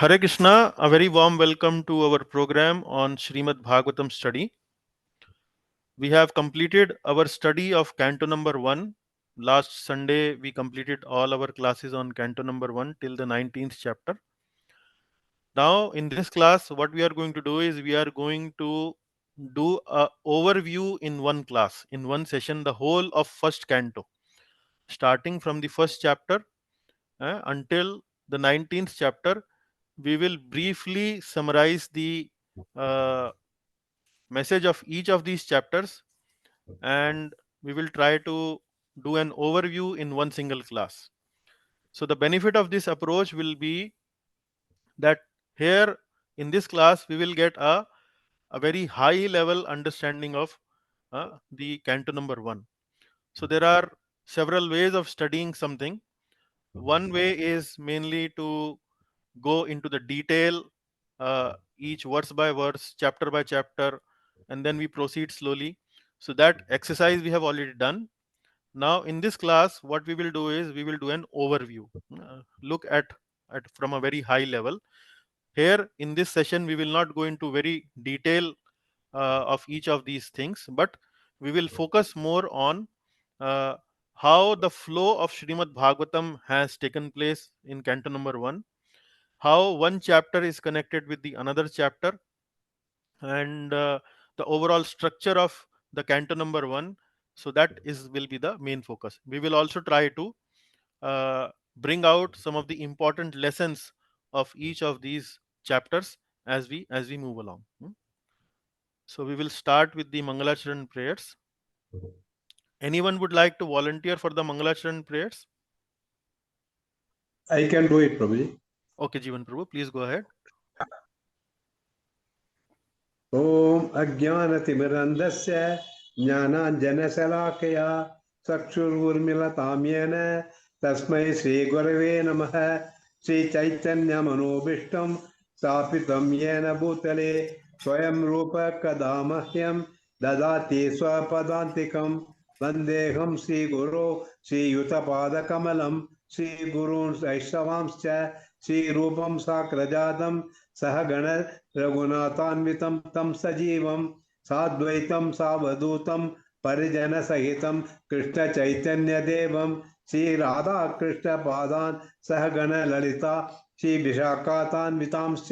Hare Krishna, a very warm welcome to our program on Srimad Bhagavatam study. We have completed our study of Canto number 1. Last Sunday, we completed all our classes on Canto number 1 till the 19th chapter. Now, in this class, what we are going to do is we are going to do a overview in one class, in one session, the whole of first canto, starting from the first chapter until the 19th chapter. We will briefly summarize the uh, message of each of these chapters, and we will try to do an overview in one single class. So the benefit of this approach will be that here in this class we will get a very high level understanding of the canto number 1. So there are several ways of studying something. One way is mainly to go into the detail, each verse by verse, chapter by chapter, and then we proceed slowly. So that exercise we have already done. Now in this class, what we will do is we will do an overview, look at from a very high level. Here in this session, we will not go into very detail of each of these things, but we will focus more on uh, how the flow of Srimad Bhagavatam has taken place in canto number 1, how one chapter is connected with the another chapter, and the overall structure of the canto number 1. So that is will be the main focus. We will also try to uh, bring out some of the important lessons of each of these chapters as we move along. So we will start with the Mangalacharan prayers. Anyone would like to volunteer for the Mangalacharan prayers? I can do it, Prabhuji. Okay, Jivan Prabhu, please go ahead. Om Ajnanatimirandasya Jnananjanashalakaya Chakshururmilatam yena Tasmai Shri Gurave Namaha Shri Chaitanya Manobishtam Stapitam yena Bhutale Swayam Rupa Kadamahyam Dadati Swapadantikam Vandeham Shri Guru Shri Yutapada Kamalam Shri Gurun Vaishnavamscha Shri Rupam Sakrajadam Sahagana रघुनाथान्वितं तं सजीवं साद्वैतं सावधूतं परिजनसहितं कृष्णचैतन्यदेवं श्रीराधाकृष्णपादान् सहगणललिता श्रीविशाखान्वितांश्च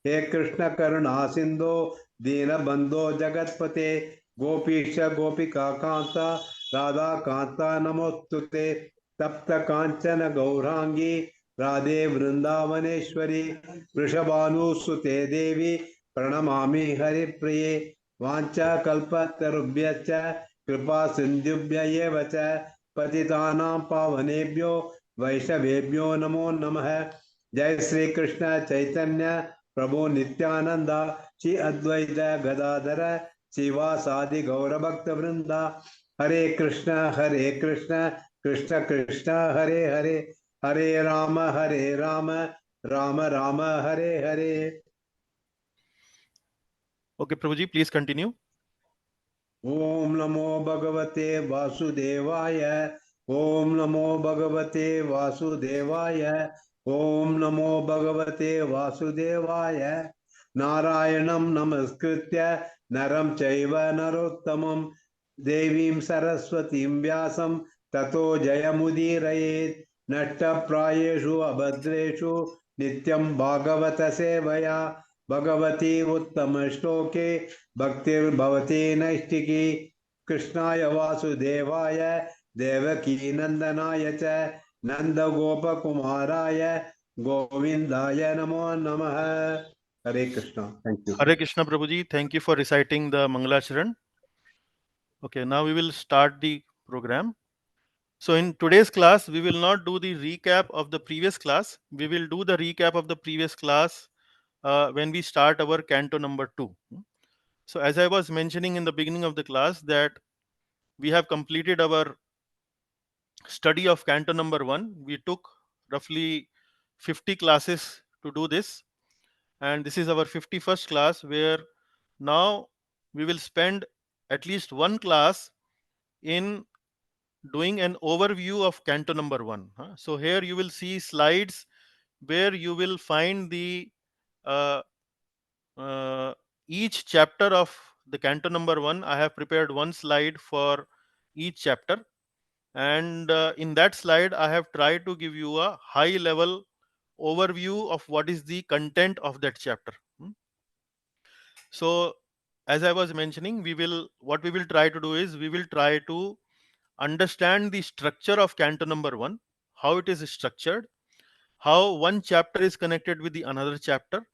हे कृष्णकरुणासिन्धो दीनबन्धो जगत्पते गोपीश गोपिकान्त राधाकान्त नमोस्तुते तप्तकाञ्चन गौराङ्गी राधे वृंदावनेश्वरी वृषभानुसुते देवी प्रणमामि हरिप्रिये वाञ्छाकल्पतरुभ्यश्च कृपा सिन्धुभ्य एव च पतितानां पावनेभ्यो वैष्णवेभ्यो नमो नमः। जय श्री कृष्ण चैतन्य प्रभु नित्यानंद श्री अद्वैत गदाधर शिवासादि गौरभक्त वृंदा हरे Krishna Krishna Krishna Hare Hare Hare Ram Ram Ram Hare Hare. Okay, Prabhuji, please continue. ओम नमो भगवते वासुदेवाय ओम नमो भगवते वासुदेवाय ओम नमो भगवते वासुदेवाय नारायणं नमस्कृत्य नरं चैव नरोत्तमं देवीं सरस्वतीं व्यासं ततो जयमुदीरयेत् नष्टप्रायेषु अभद्रेषु नित्यं भागवत सेवया भगवती उत्तम श्लोके भक्तिर्भवती नैष्टिकी कृष्णाय वासुदेवाय देवकी नंदनाय च नंदगोपकुमाराय गोविंदाय नमो नमः. हरे Krishna. Thank you. Hare Krishna, Prabhuji, thank you for reciting the Mangalacharan. Okay, now we will start the program. So in today's class, we will not do the recap of the previous class. We will do the recap of the previous class when we start our canto number 2. So as I was mentioning in the beginning of the class that we have completed our study of canto number 1. We took roughly 50 classes to do this, and this is our 51st class, where now we will spend at least one class in doing an overview of canto number 1. So here you will see slides where you will find the uh, uh, each chapter of the canto number 1. I have prepared one slide for each chapter, and in that slide I have tried to give you a high level overview of what is the content of that chapter. So as I was mentioning, what we will try to do is we will try to understand the structure of canto number 1, how it is structured, how one chapter is connected with the another chapter,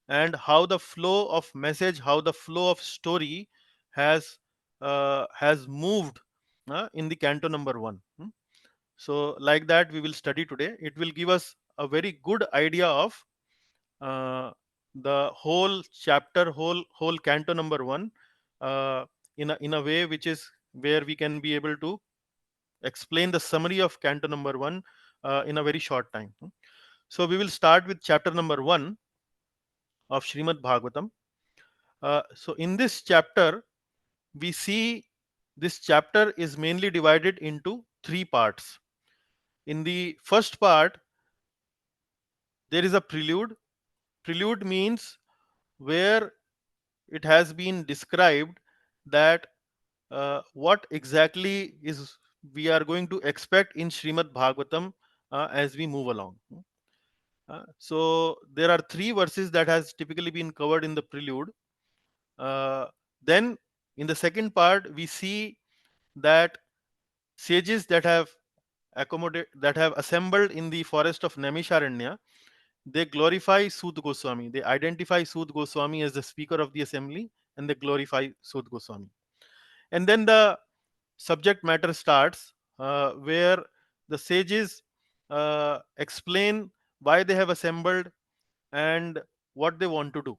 and how the flow of message, how the flow of story has moved in the canto number 1. So like that we will study today. It will give us a very good idea of the whole chapter, whole canto number 1, uh, in a way which is where we can be able to explain the summary of canto number 1 in a very short time. So we will start with chapter number 1 of Srimad Bhagavatam. So in this chapter, we see this chapter is mainly divided into three parts. In the first part, there is a prelude. Prelude means where it has been described that what exactly is we are going to expect in Srimad Bhagavatam as we move along. So there are three verses that has typically been covered in the prelude. Then in the second part, we see that sages that have assembled in the forest of Naimisharanya, they glorify Sud Goswami. They identify Sud Goswami as the speaker of the assembly, and they glorify Sud Goswami. And then the subject matter starts, where the sages explain why they have assembled and what they want to do.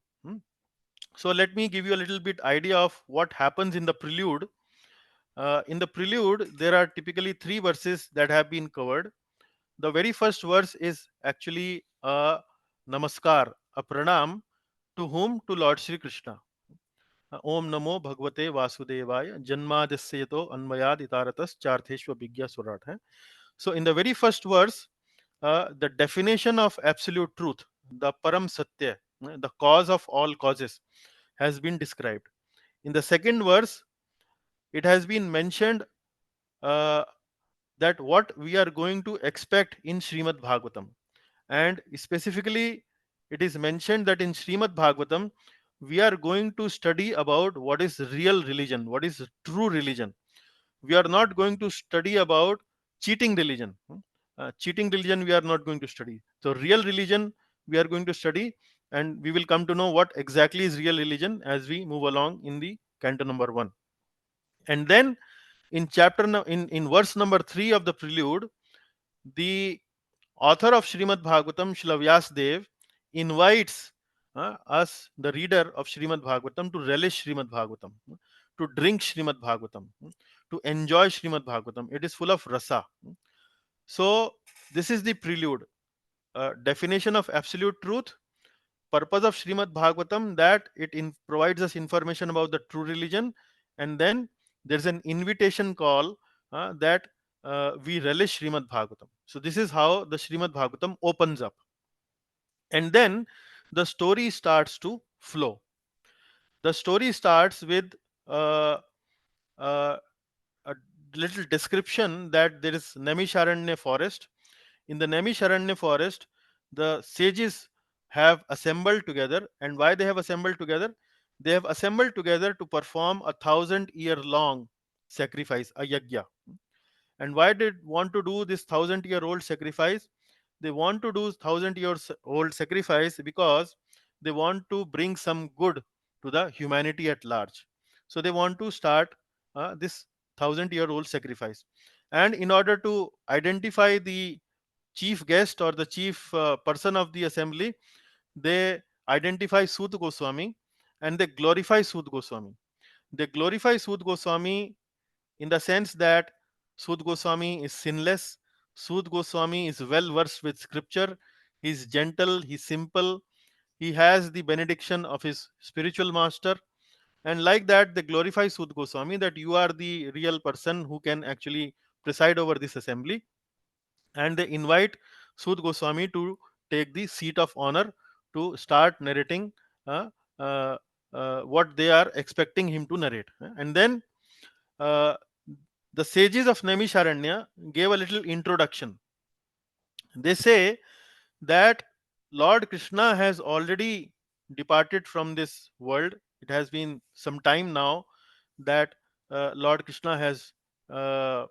So let me give you a little bit idea of what happens in the prelude. In the prelude, there are typically three verses that have been covered. The very first verse is actually a namaskar, a pranam to whom? To Lord Sri Krishna. Om Namo Bhagavate Vasudevaya Janmadasya Yato Anmayad Itaratas Chartheshva Vigya Surat hai. So in the very first verse, the definition of absolute truth, the Param Satya, the cause of all causes, has been described. In the second verse, it has been mentioned uh, that what we are going to expect in Srimad Bhagavatam. And specifically, it is mentioned that in Srimad Bhagavatam, we are going to study about what is real religion, what is true religion. We are not going to study about cheating religion. Cheating religion, we are not going to study. So, real religion, we are going to study, and we will come to know what exactly is real religion as we move along in the canto number 1. And then in in verse number 3 of the prelude, the author of Srimad Bhagavatam, Srila Vyasdev, invites us, the reader of Srimad Bhagavatam, to relish Srimad Bhagavatam, to drink Srimad Bhagavatam, to enjoy Srimad Bhagavatam. It is full of rasa. So, this is the prelude. Definition of absolute truth, purpose of Srimad Bhagavatam, that provides us information about the true religion, and then there's an invitation call that we relish Srimad Bhagavatam. So this is how the Srimad Bhagavatam opens up, and then the story starts to flow. The story starts with uh, uh, a little description that there is Naimisharanya forest. In the Naimisharanya forest, the sages have assembled together. And why they have assembled together? They have assembled together to perform 1,000-year long sacrifice, a yajna. And why did want to do this 1,000-year-old sacrifice? They want to do 1,000-year-old sacrifice because they want to bring some good to the humanity at large. So they want to start this 1,000-year-old sacrifice. And in order to identify the chief guest or the chief person of the assembly, they identify Sud Goswami and they glorify Sud Goswami. They glorify Sud Goswami in the sense that Sud Goswami is sinless. Sud Goswami is well versed with scripture. He's gentle, he's simple, he has the benediction of his spiritual master. And like that, they glorify Sud Goswami, that you are the real person who can actually preside over this assembly. And they invite Sud Goswami to take the seat of honor to start narrating uh, uh, what they are expecting him to narrate. And then uh, the sages of Naimisharanya gave a little introduction. They say that Lord Krishna has already departed from this world. It has been some time now that Lord Krishna has uh,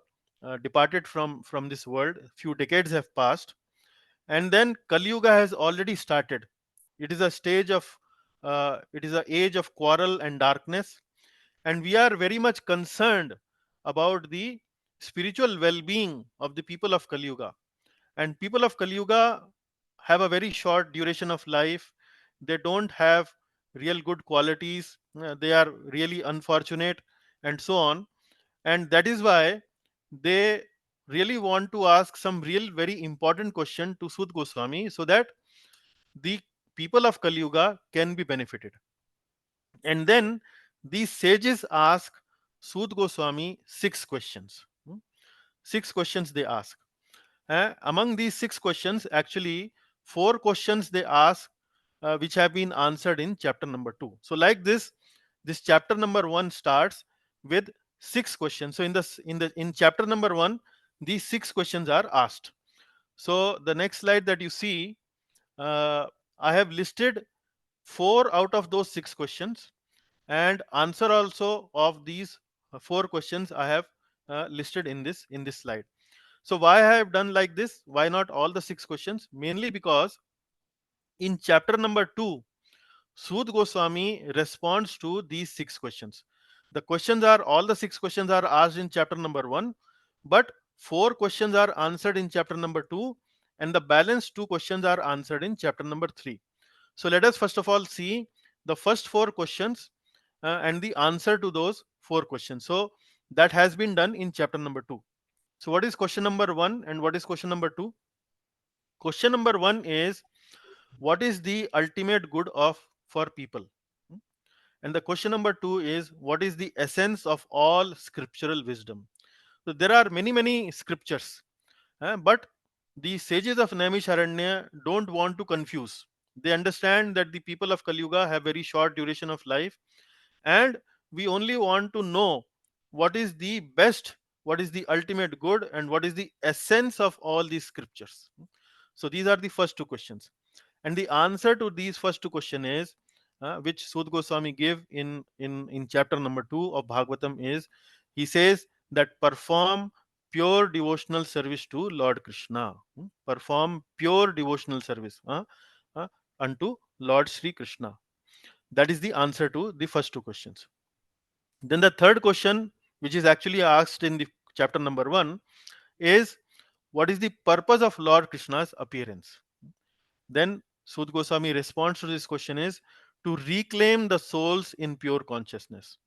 departed from this world. Few decades have passed, and then Kali Yuga has already started. It is a stage of it is an age of quarrel and darkness, and we are very much concerned about the spiritual well-being of the people of Kali Yuga. And people of Kali Yuga have a very short duration of life. They don't have real good qualities. They are really unfortunate, and so on. And that is why they really want to ask some real very important question to Sud Goswami, so that the people of Kali Yuga can be benefited. And then these sages ask Sud Goswami six questions. Six questions they ask. Among these six questions, actually, four questions they ask, which have been answered in chapter number 2. So, like this chapter number 1 starts with six questions. So, in chapter number 1, these six questions are asked. So, the next slide that you see, I have listed four out of those six questions, and answer also of these four questions I have listed in this slide. So why I have done like this? Why not all the six questions? Mainly because in chapter number 2, Sud Goswami responds to these six questions. The questions are all the six questions are asked in chapter number 1, but four questions are answered in chapter number 2, and the balance two questions are answered in chapter number 3. So let us first of all see the first four questions and the answer to those four questions. So that has been done in chapter number 2. So what is question number 1 and what is question number 2? Question number 1 is, what is the ultimate good of for people? And the question number 2 is, what is the essence of all scriptural wisdom? So there are many scriptures, but the sages of Naimisharanya don't want to confuse. They understand that the people of Kali Yuga have very short duration of life, and we only want to know what is the best, what is the ultimate good, and what is the essence of all these scriptures. So these are the first two questions, and the answer to these first two questions is, which Sud Goswami gave in chapter number 2 of Bhagavatam, is, he says that perform pure devotional service to Lord Krishna. Perform pure devotional service uh, unto Lord Sri Krishna. That is the answer to the first two questions. Then the third question, which is actually asked in the chapter number 1, is, what is the purpose of Lord Krishna's appearance? Then Sud Goswami responds to this question is, to reclaim the souls in pure consciousness.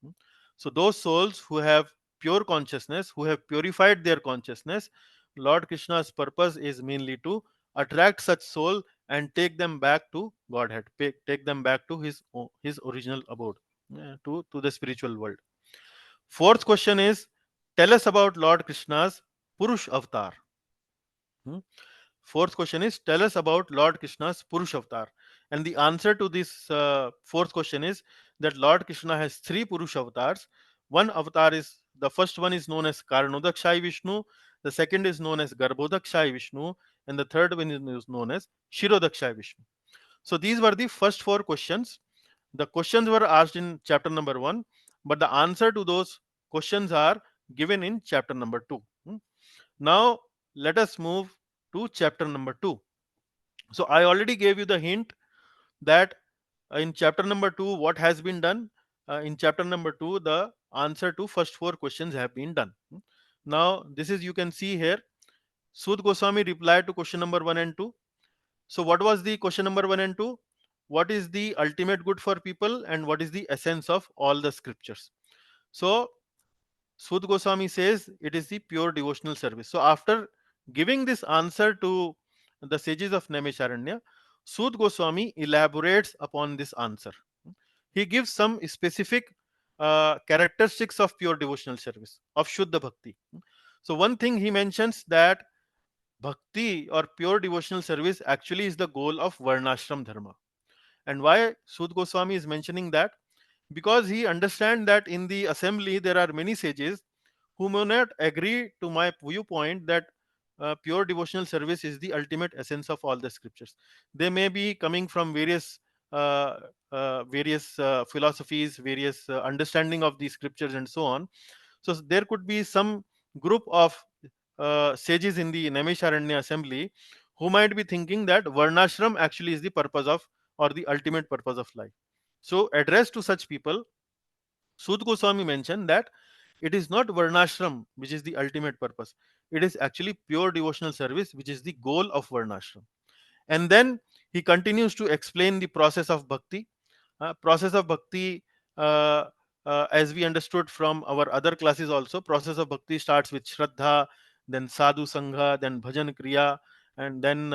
So those souls who have pure consciousness, who have purified their consciousness, Lord Krishna's purpose is mainly to attract such soul and take them back to Godhead, take them back to his original abode, to the spiritual world. Fourth question is, tell us about Lord Krishna's Purush avatar. Hmm? Fourth question is, tell us about Lord Krishna's Purush avatar. And the answer to this fourth question is that Lord Krishna has three Purush avatars. One avatar is, the first one is known as Karanodakshayi Vishnu, the second is known as Garbhodakshayi Vishnu, and the third one is known as Shirodakshayi Vishnu. So these were the first four questions. The questions were asked in chapter number 1, but the answer to those questions are given in chapter number 2. Now let us move to chapter number 2. So I already gave you the hint that in chapter number 2 what has been done. In chapter number 2 the answer to first four questions have been done. Now this is, you can see here, Sud Goswami replied to question number 1 and 2. So what was the question number 1 and 2? What is the ultimate good for people and what is the essence of all the scriptures? So Sud Goswami says it is the pure devotional service. So after giving this answer to the sages of Naimisharanya, Sud Goswami elaborates upon this answer. He gives some specific characteristics of pure devotional service, of Shuddha Bhakti. So one thing he mentions, that bhakti or pure devotional service actually is the goal of varnashram dharma. And why Sud Goswami is mentioning that? Because he understands that in the assembly there are many sages who may not agree to my viewpoint that pure devotional service is the ultimate essence of all the scriptures. They may be coming from uh, various philosophies, various understanding of the scriptures, and so on. So there could be some group of sages in the Naimisharanya assembly who might be thinking that Varnashram actually is the purpose of, or the ultimate purpose of life. So, addressed to such people, Sud Goswami mentioned that it is not Varnashram which is the ultimate purpose. It is actually pure devotional service which is the goal of Varnashram. And then he continues to explain the process of bhakti. Process of bhakti, uh, as we understood from our other classes also, process of bhakti starts with Shraddha, then Sadhu Sangha, then Bhajan Kriya, and then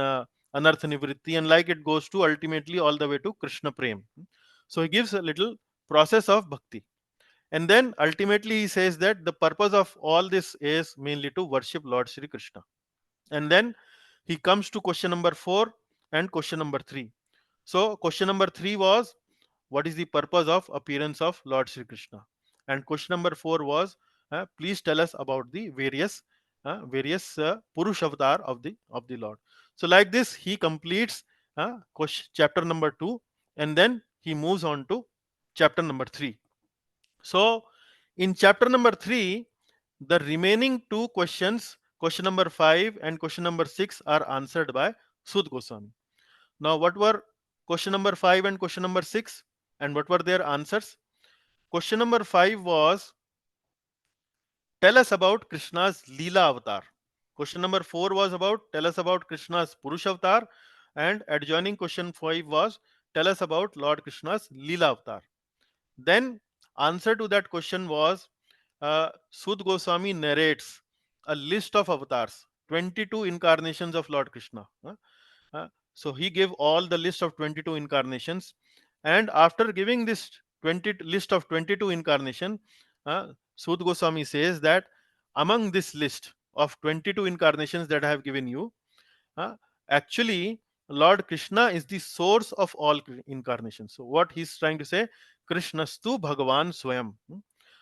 Anartha Nivritti, and like it goes to ultimately all the way to Krishna Prem. So he gives a little process of bhakti. And then ultimately he says that the purpose of all this is mainly to worship Lord Sri Krishna. And then he comes to question number 4 and question number 3. So question number 3 was, what is the purpose of appearance of Lord Sri Krishna? And question number 4 was, please tell us about the various Purush avatar of the Lord. So like this he completes chapter number 2, and then he moves on to chapter number 3. So, in chapter number 3, the remaining two questions, question number 5 and question number 6, are answered by Sud Goswami. Now, what were question number 5 and question number 6, and what were their answers? Question number 5 was, tell us about Krishna's Leela avatar. Question number 4 was about, tell us about Krishna's Purush avatar, and adjoining question 5 was, tell us about Lord Krishna's Leela avatar. Then, answer to that question was, Sud Goswami narrates a list of avatars, 22 incarnations of Lord Krishna. So he gave all the list of 22 incarnations, and after giving this 20 list of 22 incarnation, Sud Goswami says that among this list of 22 incarnations that I have given you, uh, actually Lord Krishna is the source of all incarnations. So what he's trying to say, Krishnastu Bhagavan Swayam.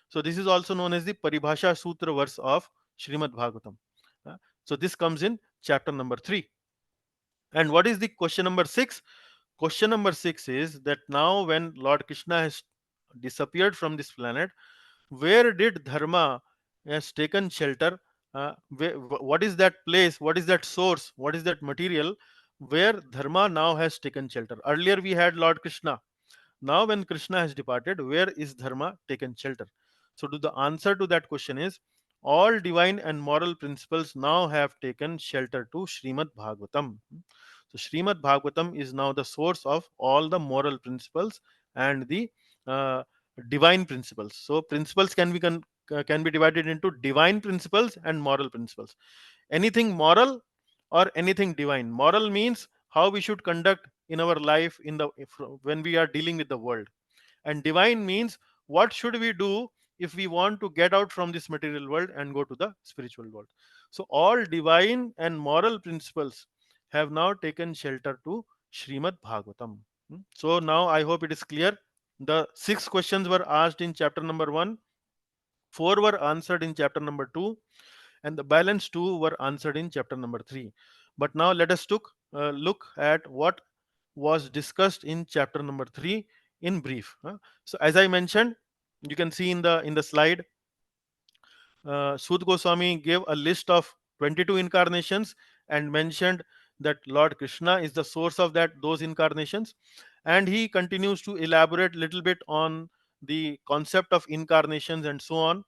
So this is also known as the Paribhasha Sutra verse of Srimad Bhagavatam. Uh, so this comes in chapter number 3. And what is the question number 6? Question number 6 is that now when Lord Krishna has disappeared from this planet, where did dharma has taken shelter? What is that place? What is that source? What is that material where dharma now has taken shelter? Earlier we had Lord Krishna. Now when Krishna has departed, where is dharma taken shelter? So the answer to that question is, all divine and moral principles now have taken shelter to Srimad Bhagavatam. So Srimad Bhagavatam is now the source of all the moral principles and the uh, divine principles. So principles can be divided into divine principles and moral principles. Anything moral or anything divine. Moral means how we should conduct in our life when we are dealing with the world, and divine means what should we do if we want to get out from this material world and go to the spiritual world. So all divine and moral principles have now taken shelter to Srimad Bhagavatam. So now I hope it is clear. The 6 questions were asked in chapter number 1, 4 were answered in chapter number 2, and the balance 2 were answered in chapter number 3. But now let us look at what was discussed in chapter number 3 in brief. So as I mentioned, you can see in the slide, Sud Goswami gave a list of 22 incarnations and mentioned that Lord Krishna is the source of those incarnations, and he continues to elaborate little bit on the concept of incarnations and so on,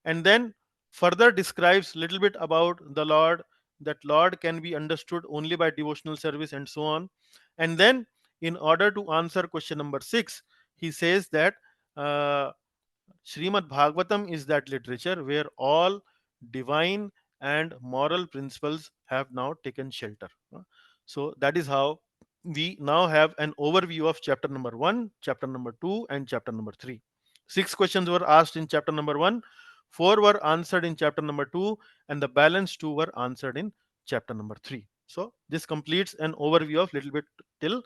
and then further describes little bit about the Lord, that Lord can be understood only by devotional service and so on. And then in order to answer question number 6, he says that uh, Srimad Bhagavatam is that literature where all divine and moral principles have now taken shelter. So that is how we now have an overview of chapter number 1, chapter number 2, and chapter number 3. 6 questions were asked in chapter number 1, 4 were answered in chapter number 2, and the balance 2 were answered in chapter number 3. So this completes an overview of little bit till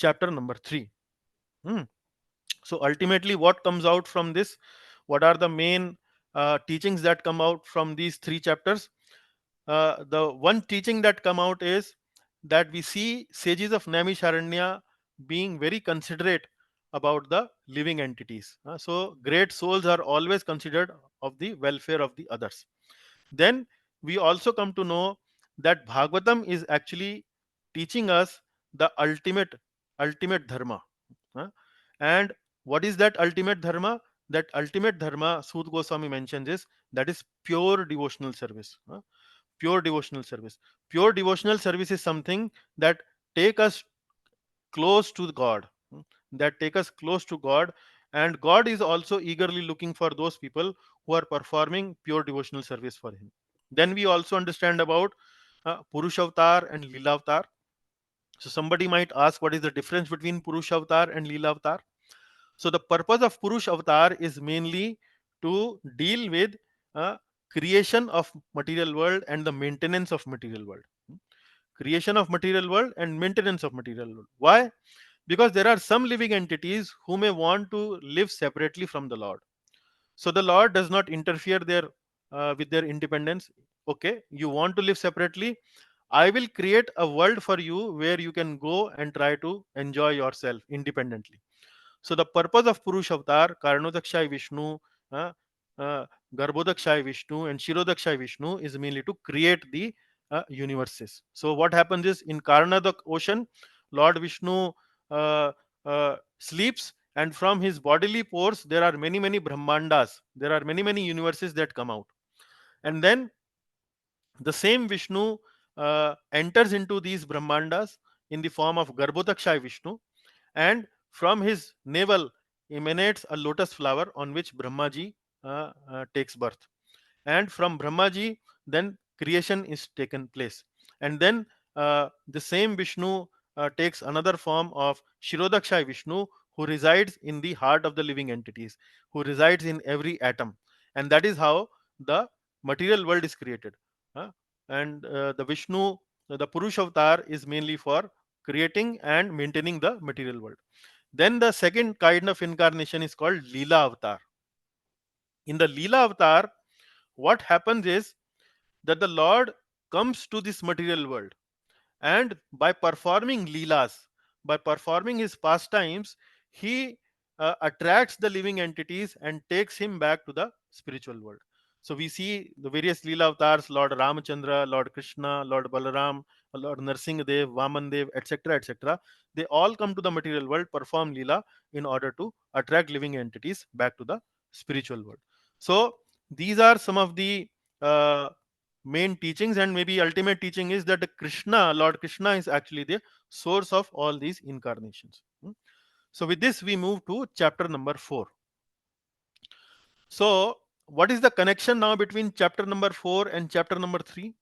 chapter number 3. Hmm. So ultimately, what comes out from this? What are the main teachings that come out from these 3 chapters? The one teaching that come out is that we see sages of Naimisharanya being very considerate about the living entities. So great souls are always considered of the welfare of the others. Then we also come to know that Bhagavatam is actually teaching us the ultimate dharma. Huh? And what is that ultimate dharma? That ultimate dharma, Sud Goswami mentions, is that is pure devotional service. Pure devotional service. Pure devotional service is something that take us close to God, that take us close to God, and God is also eagerly looking for those people who are performing pure devotional service for Him. Then we also understand about Purusha Avatar and Lila Avatar. So somebody might ask, what is the difference between Purusha Avatar and Lila Avatar? So the purpose of Purush Avatar is mainly to deal with uh, creation of material world and the maintenance of material world. Creation of material world and maintenance of material world. Why? Because there are some living entities who may want to live separately from the Lord. So the Lord does not interfere with their independence. Okay, you want to live separately, I will create a world for you where you can go and try to enjoy yourself independently. So the purpose of Purush Avatar, Karnodakshay Vishnu, uh, uh, Garbhodakshay Vishnu, and Shirodakshay Vishnu is mainly to create the universes. So what happens is, in Karnadak ocean, Lord Vishnu sleeps, and from his bodily pores there are many Brahmandas. There are many universes that come out, and then the same Vishnu enters into these Brahmandas in the form of Garbhodakshay Vishnu, and from his navel emanates a lotus flower on which Brahmaji takes birth. And from Brahmaji, then creation is taken place. And then the same Vishnu takes another form of Shirodakshay Vishnu, who resides in the heart of the living entities, who resides in every atom. And that is how the material world is created. Uh, and the Vishnu, the Purush avatar, is mainly for creating and maintaining the material world. Then the second kind of incarnation is called Leela avatar. In the Leela avatar, what happens is that the Lord comes to this material world, and by performing leelas, by performing his pastimes, he attracts the living entities and takes him back to the spiritual world. So we see the various leela avatars: Lord Ramachandra, Lord Krishna, Lord Balaram, Lord Narsingadev, Vamandev, etc., etc. They all come to the material world, perform leela in order to attract living entities back to the spiritual world. So these are some of the uh, main teachings, and maybe ultimate teaching is that Krishna, Lord Krishna, is actually the source of all these incarnations. So with this we move to chapter number 4. So what is the connection now between chapter number 4 and chapter number 3?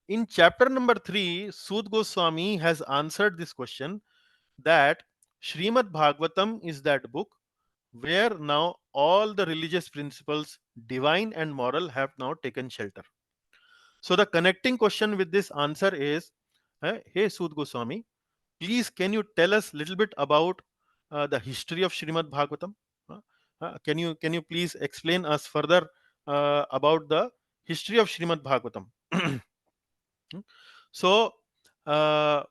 In chapter number 3, Sud Goswami has answered this question, that Srimad Bhagavatam is that book where now all the religious principles, divine and moral, have now taken shelter. So the connecting question with this answer is, hey Sud Goswami, please can you tell us little bit about the history of Srimad Bhagavatam? Can you please explain us further about the history of Srimad Bhagavatam? So uh,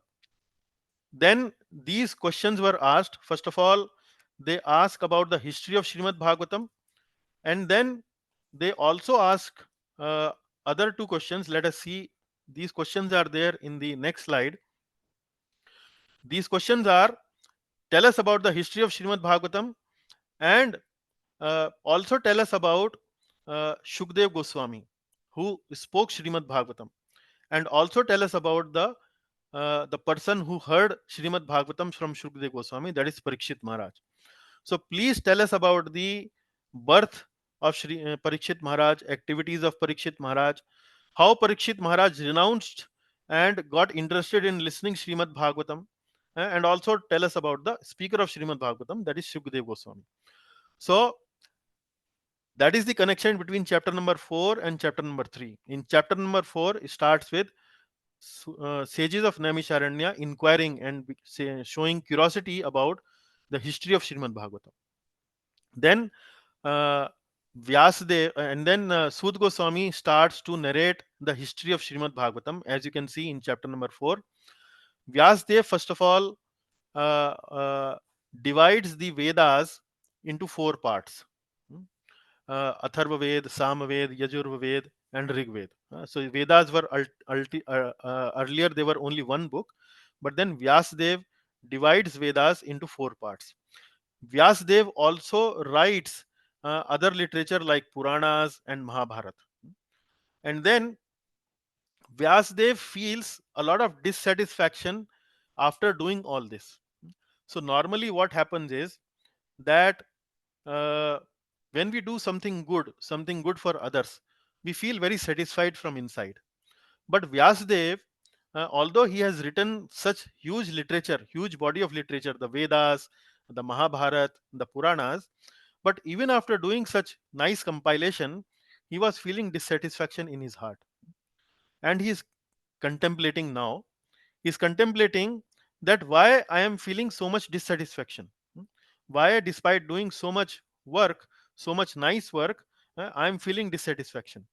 then these questions were asked. First of all, they ask about the history of Srimad Bhagavatam, and then they also ask uh, other two questions. Let us see. These questions are there in the next slide. These questions are: tell us about the history of Srimad Bhagavatam, and also tell us about Shukdev Goswami, who spoke Srimad Bhagavatam, and also tell us about the person who heard Srimad Bhagavatam from Shukdev Goswami, that is Parikshit Maharaj. So please tell us about the birth of Parikshit Maharaj, activities of Parikshit Maharaj, how Parikshit Maharaj renounced and got interested in listening Srimad Bhagavatam, and also tell us about the speaker of Srimad Bhagavatam, that is Shukdev Goswami. So that is the connection between chapter number 4 and chapter number 3. In chapter number 4, it starts with sages of Naimisharanya inquiring and showing curiosity about the history of Srimad Bhagavatam. Then Vyasadev and then Sud Goswami starts to narrate the history of Srimad Bhagavatam, as you can see in chapter number 4. Vyasadev, first of all, uh, uh, divides the Vedas into four parts: Atharva Ved, Samaved, Yajurva Ved, and Rig Ved. So Vedas were earlier they were only one book, but then Vyasadev divides Vedas into four parts. Vyasadev also writes other literature like Puranas and Mahabharata. And then Vyasadev feels a lot of dissatisfaction after doing all this. So normally what happens is that uh, when we do something good for others, we feel very satisfied from inside. But Vyasadev, although he has written such huge literature, huge body of literature, the Vedas, the Mahabharata, the Puranas, but even after doing such nice compilation, he was feeling dissatisfaction in his heart. And he is contemplating now. He is contemplating that why I am feeling so much dissatisfaction. Why, despite doing so much work, so much nice work, I am feeling dissatisfaction.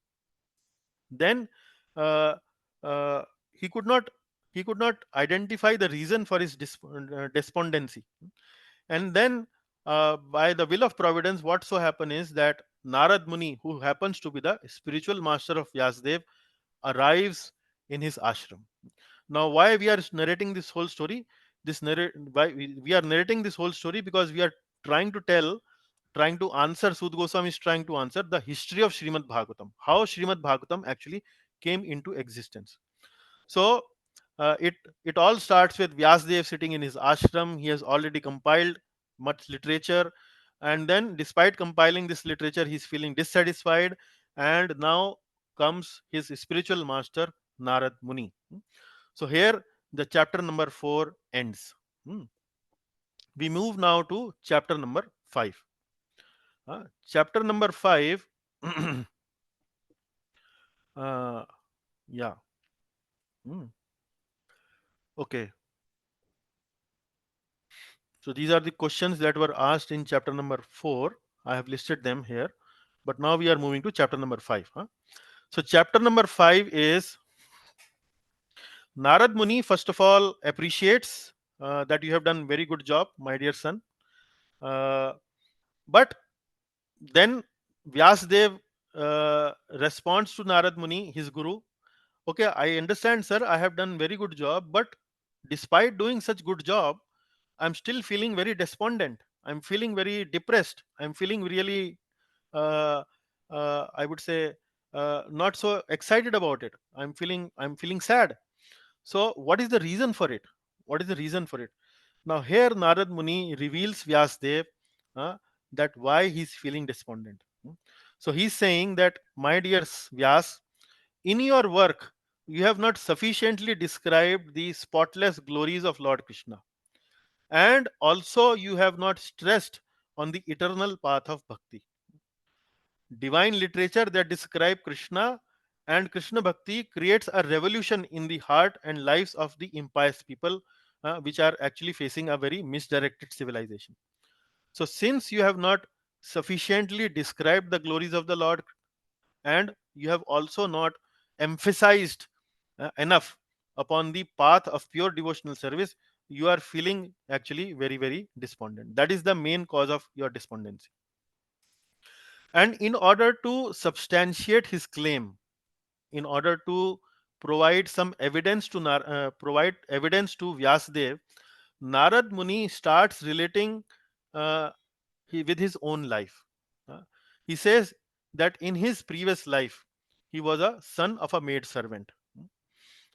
Then uh, uh, he could not he could not identify the reason for his despondency. And then by the will of providence, what so happen is that Narad Muni, who happens to be the spiritual master of Vyasadev, arrives in his ashram. Now why we are narrating this whole story, why we are narrating this whole story, because we are trying to trying to answer, Sud Goswami is trying to answer the history of Srimad Bhagavatam, how Srimad Bhagavatam actually came into existence. So it all starts with Vyasdev sitting in his ashram. He has already compiled much literature, and then despite compiling this literature, he's feeling dissatisfied. And now comes his spiritual master Narad Muni. So here the chapter number 4 ends. Hmm. We move now to chapter number 5. Chapter number 5. uh, yeah. Hmm. Okay. So these are the questions that were asked in chapter number 4. I have listed them here. But now we are moving to chapter number 5. So chapter number 5 is Narad Muni, first of all, appreciates that you have done very good job, my dear son. Uh, but then Vyasdev responds to Narad Muni, his guru. Okay, I understand, sir. I have done very good job, but despite doing such good job, I'm still feeling very despondent. I'm feeling very depressed. I'm feeling really, uh, I would say, not so excited about it. I'm feeling sad. So, what is the reason for it? What is the reason for it? Now, here Narad Muni reveals Vyasdev uh, that why he's feeling despondent. So, he's saying that, my dear Vyas, in your work, you have not sufficiently described the spotless glories of Lord Krishna, and also you have not stressed on the eternal path of bhakti. Divine literature that describe Krishna and Krishna bhakti creates a revolution in the heart and lives of the impious people, which are actually facing a very misdirected civilization. So, since you have not sufficiently described the glories of the Lord, and you have also not emphasized enough upon the path of pure devotional service, you are feeling actually very, very despondent. That is the main cause of your despondency. And in order to substantiate his claim, in order to provide some evidence to provide evidence to Vyasdev, Narad Muni starts relating uh, with his own life. Uh, he says that in his previous life, he was a son of a maid servant,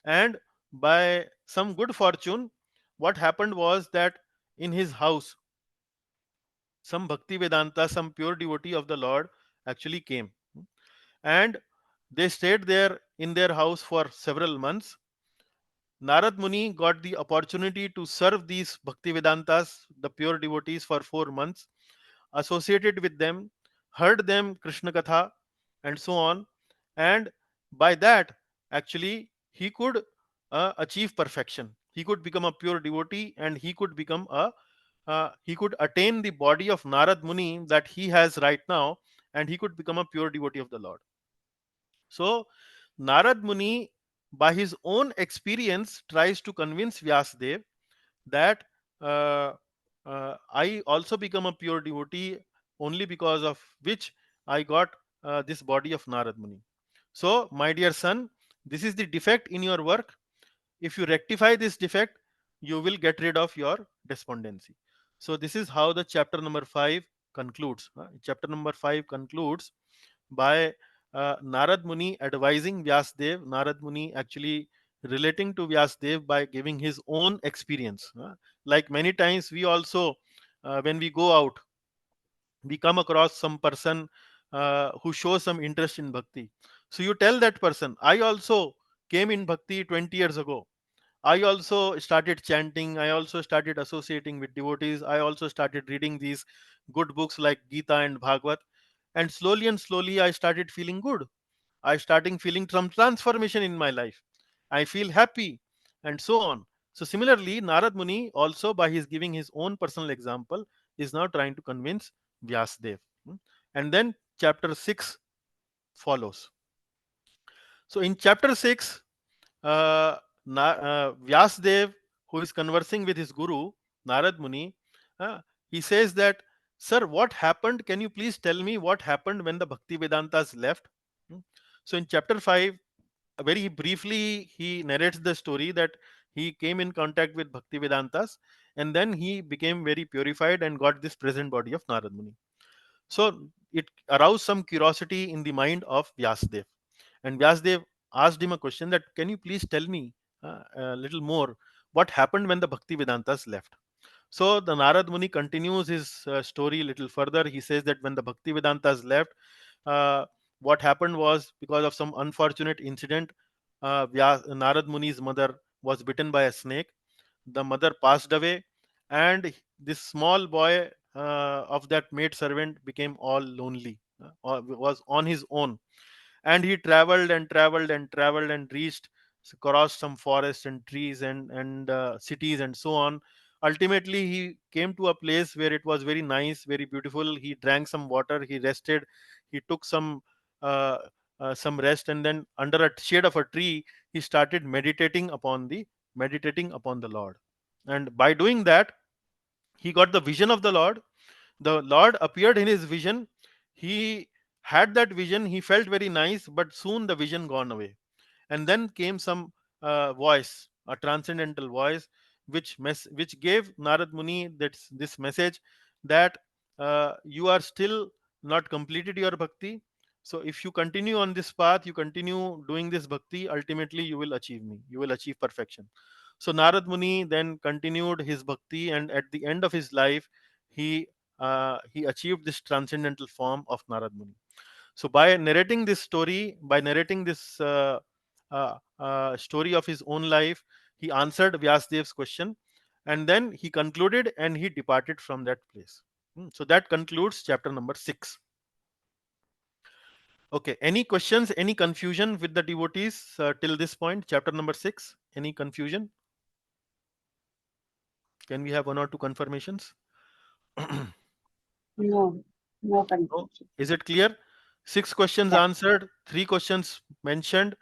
and by some good fortune, what happened was that in his house, some Bhakti Vedanta, some pure devotee of the Lord actually came, and they stayed there in their house for several months. Narad Muni got the opportunity to serve these Bhakti Vedantas, the pure devotees, for 4 months, associated with them, heard them Krishna Katha, and so on. And by that, actually, he could achieve perfection. He could become a pure devotee, and he could attain the body of Narad Muni that he has right now, and he could become a pure devotee of the Lord. So Narad Muni, by his own experience, tries to convince Vyasdev that uh, I also become a pure devotee, only because of which I got this body of Narad Muni. So, my dear son, this is the defect in your work. If you rectify this defect, you will get rid of your despondency. So, this is how the chapter number 5 concludes. Chapter number 5 concludes by Narad Muni advising Vyasdev. Narad Muni actually relating to Vyasdev by giving his own experience. Like many times, we also, when we go out, we come across some person who shows some interest in bhakti. So you tell that person, I also came in bhakti 20 years ago. I also started chanting. I also started associating with devotees. I also started reading these good books like Gita and Bhagavad. And slowly, I started feeling good. I starting feeling some transformation in my life. I feel happy, and so on. So similarly, Narad Muni also, by his giving his own personal example, is now trying to convince Vyasdev. And then chapter 6 follows. So in chapter 6, Vyasdev, who is conversing with his guru, Narad Muni, uh, he says that, Sir, what happened? Can you please tell me what happened when the Bhakti Vedantas left? Hmm. So in chapter 5, very briefly, he narrates the story that he came in contact with Bhakti Vedantas, and then he became very purified and got this present body of Narad Muni. So it aroused some curiosity in the mind of Vyasdev. And Vyasdev asked him a question that, can you please tell me a little more what happened when the Bhakti Vedantas left? So the Narad Muni continues his story a little further. He says that when the Bhakti Vedantas left, uh, what happened was, because of some unfortunate incident, Narad Muni's mother was bitten by a snake. The mother passed away, and this small boy of that maid servant became all lonely, was on his own. And he traveled and traveled and traveled and reached, crossed some forests and trees and cities and so on. Ultimately, he came to a place where it was very nice, very beautiful. He drank some water, he rested, he took uh, some rest, and then under a shade of a tree, he started meditating upon the Lord. And by doing that, he got the vision of the Lord. The Lord appeared in his vision. He had that vision, he felt very nice, but soon the vision gone away. And then came some voice, a transcendental voice, which gave Narad Muni this message that you are still not completed your bhakti. So if you continue on this path, you continue doing this bhakti, ultimately you will achieve me, you will achieve perfection. So Narad Muni then continued his bhakti, and at the end of his life, he achieved this transcendental form of Narad Muni. So by narrating this story, by narrating this story of his own life, he answered Vyasdev's question, and then he concluded and he departed from that place. So that concludes chapter number 6. Okay, any questions, any confusion with the devotees till this point, chapter number 6? Any confusion? Can we have one or two confirmations? No, no No? confusion. Is it clear? Six questions Yeah, answered, three questions mentioned,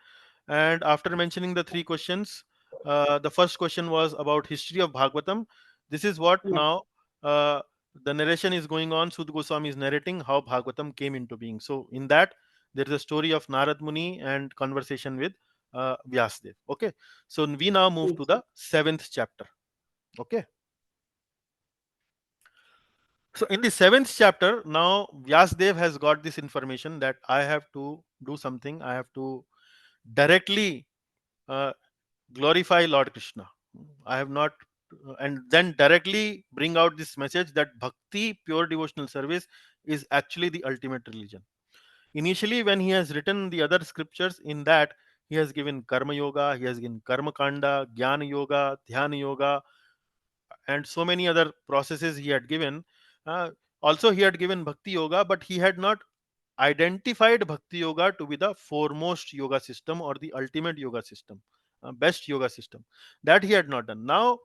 and after mentioning the three questions, the first question was about history of Bhagavatam. This is what yeah. now uh, the narration is going on. Sud Goswami is narrating how Bhagavatam came into being. So in that, there is a story of Narad Muni and conversation with Vyasdev. Okay, so we now move to Yes, the seventh chapter. Okay. So in the seventh chapter, now Vyasdev has got this information that I have to do something. I have to directly uh, glorify Lord Krishna. I have not, and then directly bring out this message that bhakti, pure devotional service, is actually the ultimate religion. Initially, when he has written the other scriptures, in that he has given karma yoga, he has given karma kanda, jnana yoga, dhyana yoga, and so many other processes he had given. Uh, Also, he had given bhakti yoga, but he had not identified bhakti yoga to be the foremost yoga system or the ultimate yoga system. best yoga system. That he had not done. Now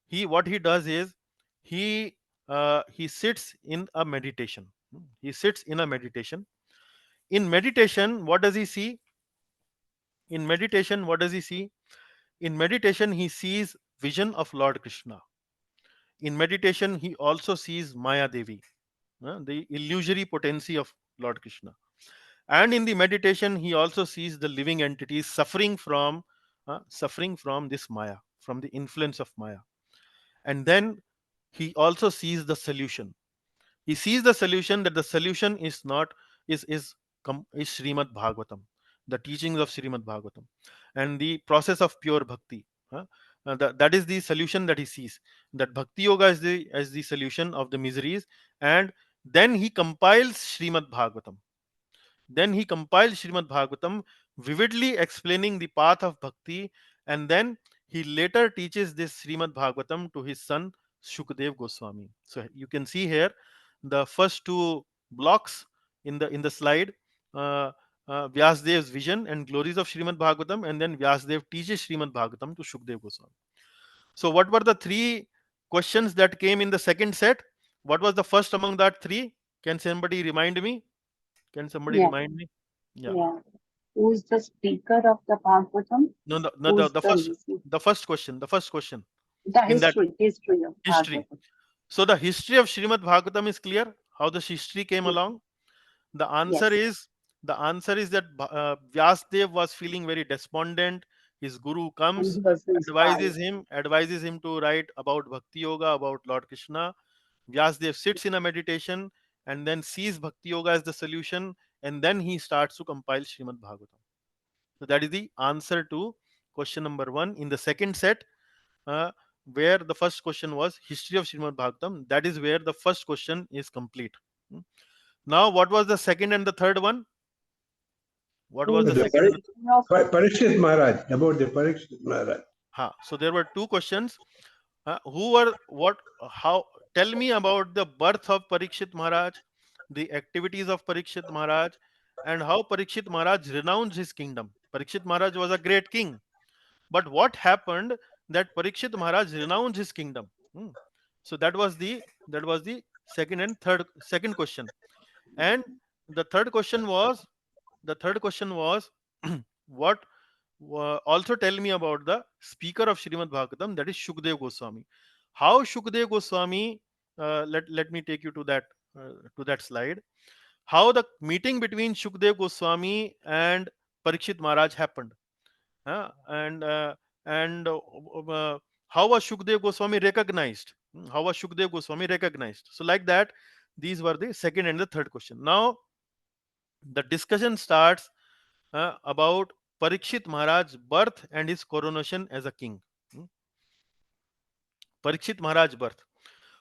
he, what he does is, he sits in a meditation. He sits in a meditation. In meditation, what does he see? In meditation, what does he see? In meditation, he sees vision of Lord Krishna. In meditation, he also sees Maya Devi, the illusory potency of Lord Krishna. And in the meditation, he also sees the living entities suffering from this Maya, from the influence of Maya. And then he also sees the solution. He sees the solution, that the solution is not is Srimad Bhagavatam, the teachings of Srimad Bhagavatam, and the process of pure bhakti. That is the solution that he sees. That bhakti yoga is the solution of the miseries, and then he compiles Srimad Bhagavatam. Then he compiled Srimad Bhagavatam, vividly explaining the path of bhakti, and then he later teaches this Srimad Bhagavatam to his son Shukdev Goswami. So you can see here the first two blocks in the slide. Uh, Vyasdev's vision and glories of Srimad Bhagavatam, and then Vyasdev teaches Srimad Bhagavatam to Shukdev Goswami. So, what were the three questions that came in the second set? What was the first among that three? Can somebody remind me? Can somebody Yeah, remind me? Yeah. yeah. Who's the speaker of the Bhagavatam? No, no, no, Who's the the first, listener? the first question The in that history of history. Bhagavatam. So the history of Srimad Bhagavatam is clear. How the history came Yes, along. The answer yes. is the answer is that Vyasdev was feeling very despondent. His guru And comes, he was inspired. advises him to write about Bhakti Yoga, about Lord Krishna. Vyasdev sits in a meditation and then sees Bhakti Yoga as the solution, and then he starts to compile Srimad Bhagavatam. So that is the answer to question number one in the second set, uh, where the first question was history of Srimad Bhagavatam. That is where the first question is complete. Hmm. Now, what was the second and the third one? What Who was is the The the second and the speaker of Parikshit Maharaj, about the Parikshit Maharaj. So there were two questions. Who were what? How? Tell me about the birth of Parikshit Maharaj, the activities of Parikshit Maharaj, and how Parikshit Maharaj renounced his kingdom. Parikshit Maharaj was a great king, but what happened that Parikshit Maharaj renounced his kingdom? Hmm. So that was the second question. And the third question was what also tell me about the speaker of Srimad Bhagavatam, that is Shukdev Goswami. How Shukdev Goswami, let me take you to that slide. How the meeting between Shukdev Goswami and Parikshit Maharaj happened. And how was Shukdev Goswami recognized? How was Shukdev Goswami recognized? So like that, these were the second and the third question. Now the discussion starts about Parikshit Maharaj's birth and his coronation as a king. Hmm. Parikshit Maharaj's birth.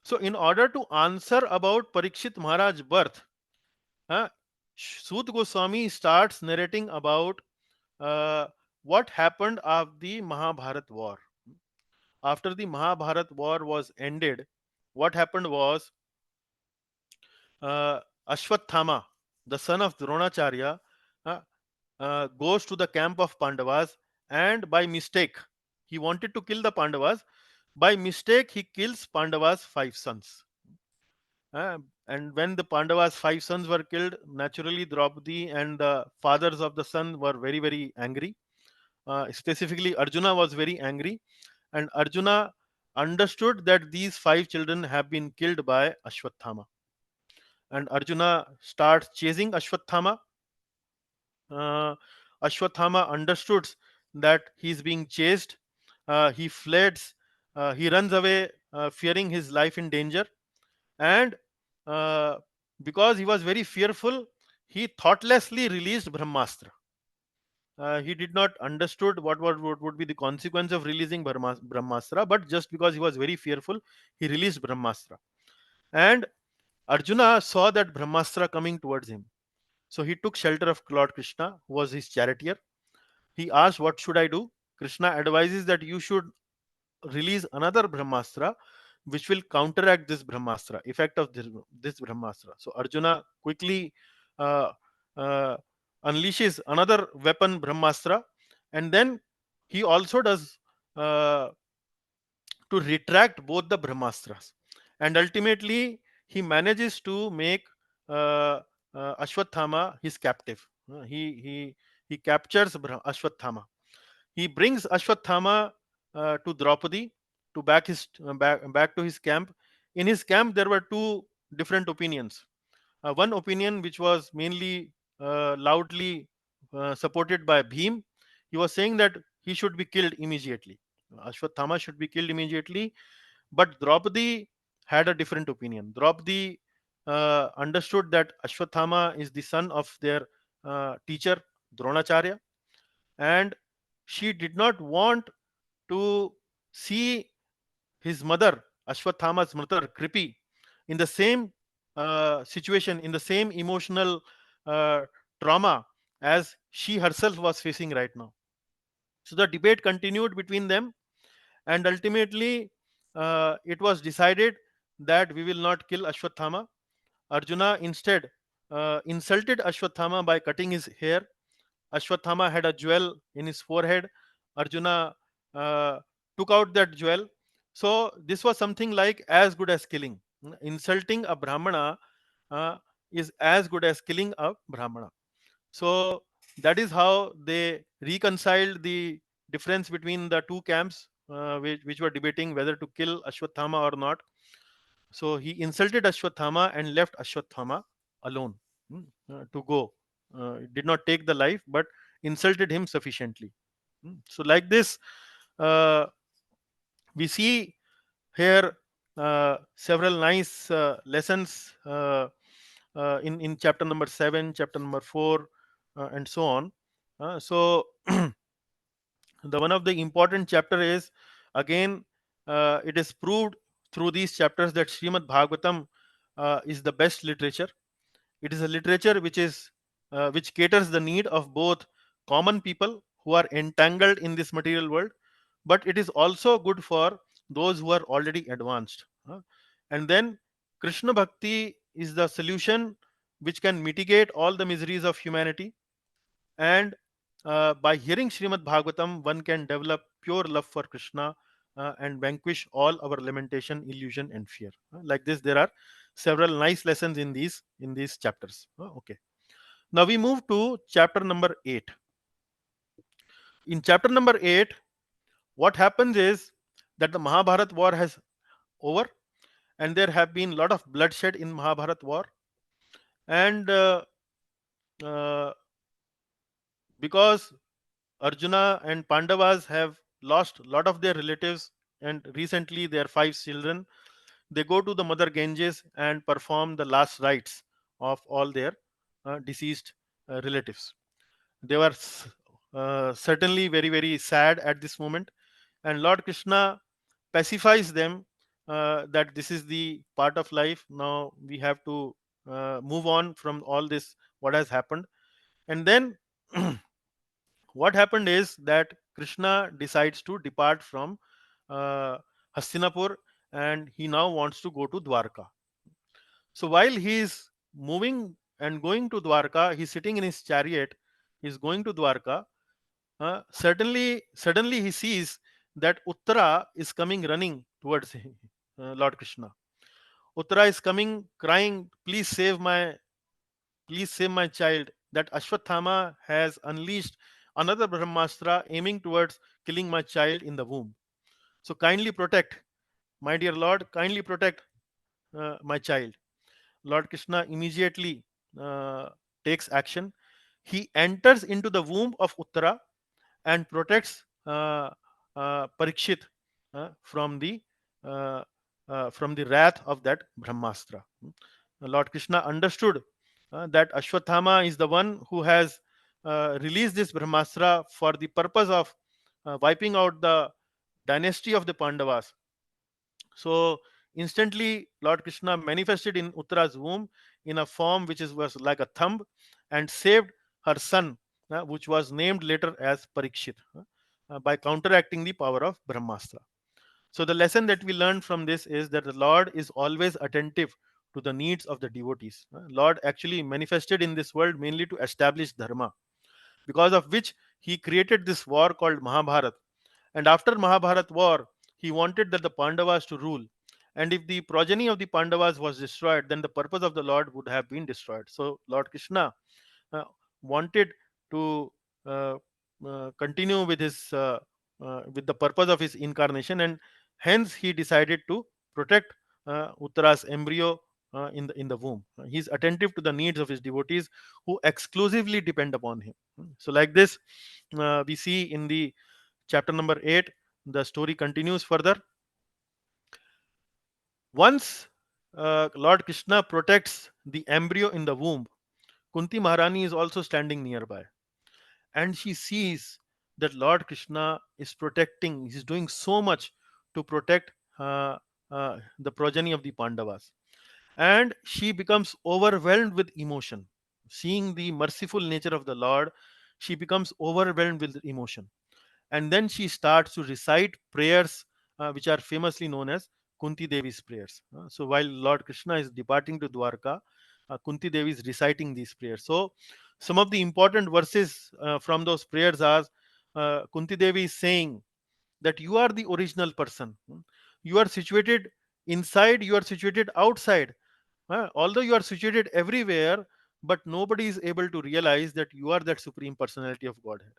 So, in order to answer about Parikshit Maharaj's birth, uh, Sud Goswami starts narrating about uh, what happened after the Mahabharat war. After the Mahabharat war was ended, what happened was uh, Ashwathama, the son of Dronacharya, uh, goes to the camp of Pandavas, and by mistake, he wanted to kill the Pandavas. By mistake, he kills Pandavas' five sons. And when the Pandavas' five sons were killed, naturally Draupadi and the fathers of the son were very, very angry. Specifically, Arjuna was very angry, and Arjuna understood that these five children have been killed by Ashwathama. And Arjuna starts chasing Ashwathama. uh, Ashwathama understood that he is being chased. He fled, he runs away, fearing his life in danger. And uh, because he was very fearful, he thoughtlessly released Brahmastra. He did not understood what would be the consequence of releasing Brahmastra, but just because he was very fearful, he released Brahmastra. And Arjuna saw that Brahmastra coming towards him. So he took shelter of Lord Krishna, who was his charioteer. He asked, "What should I do?" Krishna advises that you should release another Brahmastra which will counteract this Brahmastra, effect of this Brahmastra. So Arjuna quickly uh, uh, unleashes another weapon, Brahmastra, and then he also does uh, to retract both the Brahmastras, and ultimately he manages to make uh, Ashwathama his captive. He captures Ashwathama. He brings Ashwathama to Draupadi to back to his camp. In his camp, there were two different opinions. One opinion, which was mainly loudly supported by Bhim, he was saying that he should be killed immediately. Ashwathama should be killed immediately. But Draupadi had a different opinion. Draupadi understood that Ashwathama is the son of their teacher Dronacharya, and she did not want to see his mother, Ashwathama's mother, Kripi, in the same situation, in the same emotional uh, trauma as she herself was facing right now. So the debate continued between them, and ultimately it was decided that we will not kill Ashwathama. Arjuna instead insulted Ashwathama by cutting his hair. Ashwathama had a jewel in his forehead. Arjuna uh, took out that jewel. So this was something like as good as killing. Insulting a Brahmana uh, is as good as killing a Brahmana. So that is how they reconciled the difference between the two camps, which were debating whether to kill Ashwathama or not. So he insulted Ashwathama and left Ashwathama alone to go. Did not take the life, but insulted him sufficiently. So, like this, uh, we see here several nice lessons in chapter number 7, chapter number 4, and so on. So, the one of the important chapter is again, it is proved through these chapters that Srimad Bhagavatam is the best literature. It is a literature which caters the need of both common people who are entangled in this material world, but it is also good for those who are already advanced. And then Krishna Bhakti is the solution which can mitigate all the miseries of humanity. And by hearing Srimad Bhagavatam, one can develop pure love for Krishna and vanquish all our lamentation, illusion, and fear. Like this, there are several nice lessons in these chapters. Okay. Now we move to chapter number 8. In chapter number 8, what happens is that the Mahabharat war has over, and there have been a lot of bloodshed in Mahabharat war, and uh, because Arjuna and Pandavas have lost a lot of their relatives, and recently their 5 children. They go to the mother Ganges and perform the last rites of all their deceased relatives. They were certainly very, very sad at this moment, and Lord Krishna pacifies them that this is the part of life. Now we have to move on from all this, what has happened. And then what happened is that Krishna decides to depart from uh, Hastinapur, and he now wants to go to Dwarka. So while he is moving and going to Dwarka, he's sitting in his chariot, he's going to Dwarka. Suddenly he sees that Uttara is coming running towards him, Lord Krishna. Uttara is coming crying, please save my child. That Ashwathama has unleashed another Brahmastra aiming towards killing my child in the womb. So kindly protect, my dear Lord, kindly protect my child. Lord Krishna immediately uh, takes action. He enters into the womb of Uttara and protects Parikshit from uh, from the wrath of that Brahmastra. Lord Krishna understood that Ashwathama is the one who has released this Brahmastra for the purpose of wiping out the dynasty of the Pandavas. So instantly, Lord Krishna manifested in Uttara's womb in a form was like a thumb, and saved her son, which was named later as Parikshit, by counteracting the power of Brahmastra. So the lesson that we learn from this is that the Lord is always attentive to the needs of the devotees. Lord actually manifested in this world mainly to establish dharma, because of which he created this war called Mahabharat. And after Mahabharat war, he wanted that the Pandavas to rule. And if the progeny of the Pandavas was destroyed, then the purpose of the Lord would have been destroyed. So Lord Krishna uh, wanted to uh, continue with his with the purpose of his incarnation, and hence he decided to protect Uttara's embryo in the womb. He's attentive to the needs of his devotees who exclusively depend upon him. So, like this, we see in the chapter number 8, the story continues further. Once Lord Krishna protects the embryo in the womb, Kunti Maharani is also standing nearby, and she sees that Lord Krishna is protecting, he's doing so much to protect the progeny of the Pandavas. And she becomes overwhelmed with emotion. Seeing the merciful nature of the Lord, she becomes overwhelmed with emotion. And then she starts to recite prayers which are famously known as Kunti Devi's prayers. So while Lord Krishna is departing to Dwarka, Kunti Devi is reciting these prayers. So some of the important verses from those prayers are Kunti Devi is saying that you are the original person. You are situated inside, you are situated outside. Although you are situated everywhere, but nobody is able to realize that you are that supreme personality of Godhead.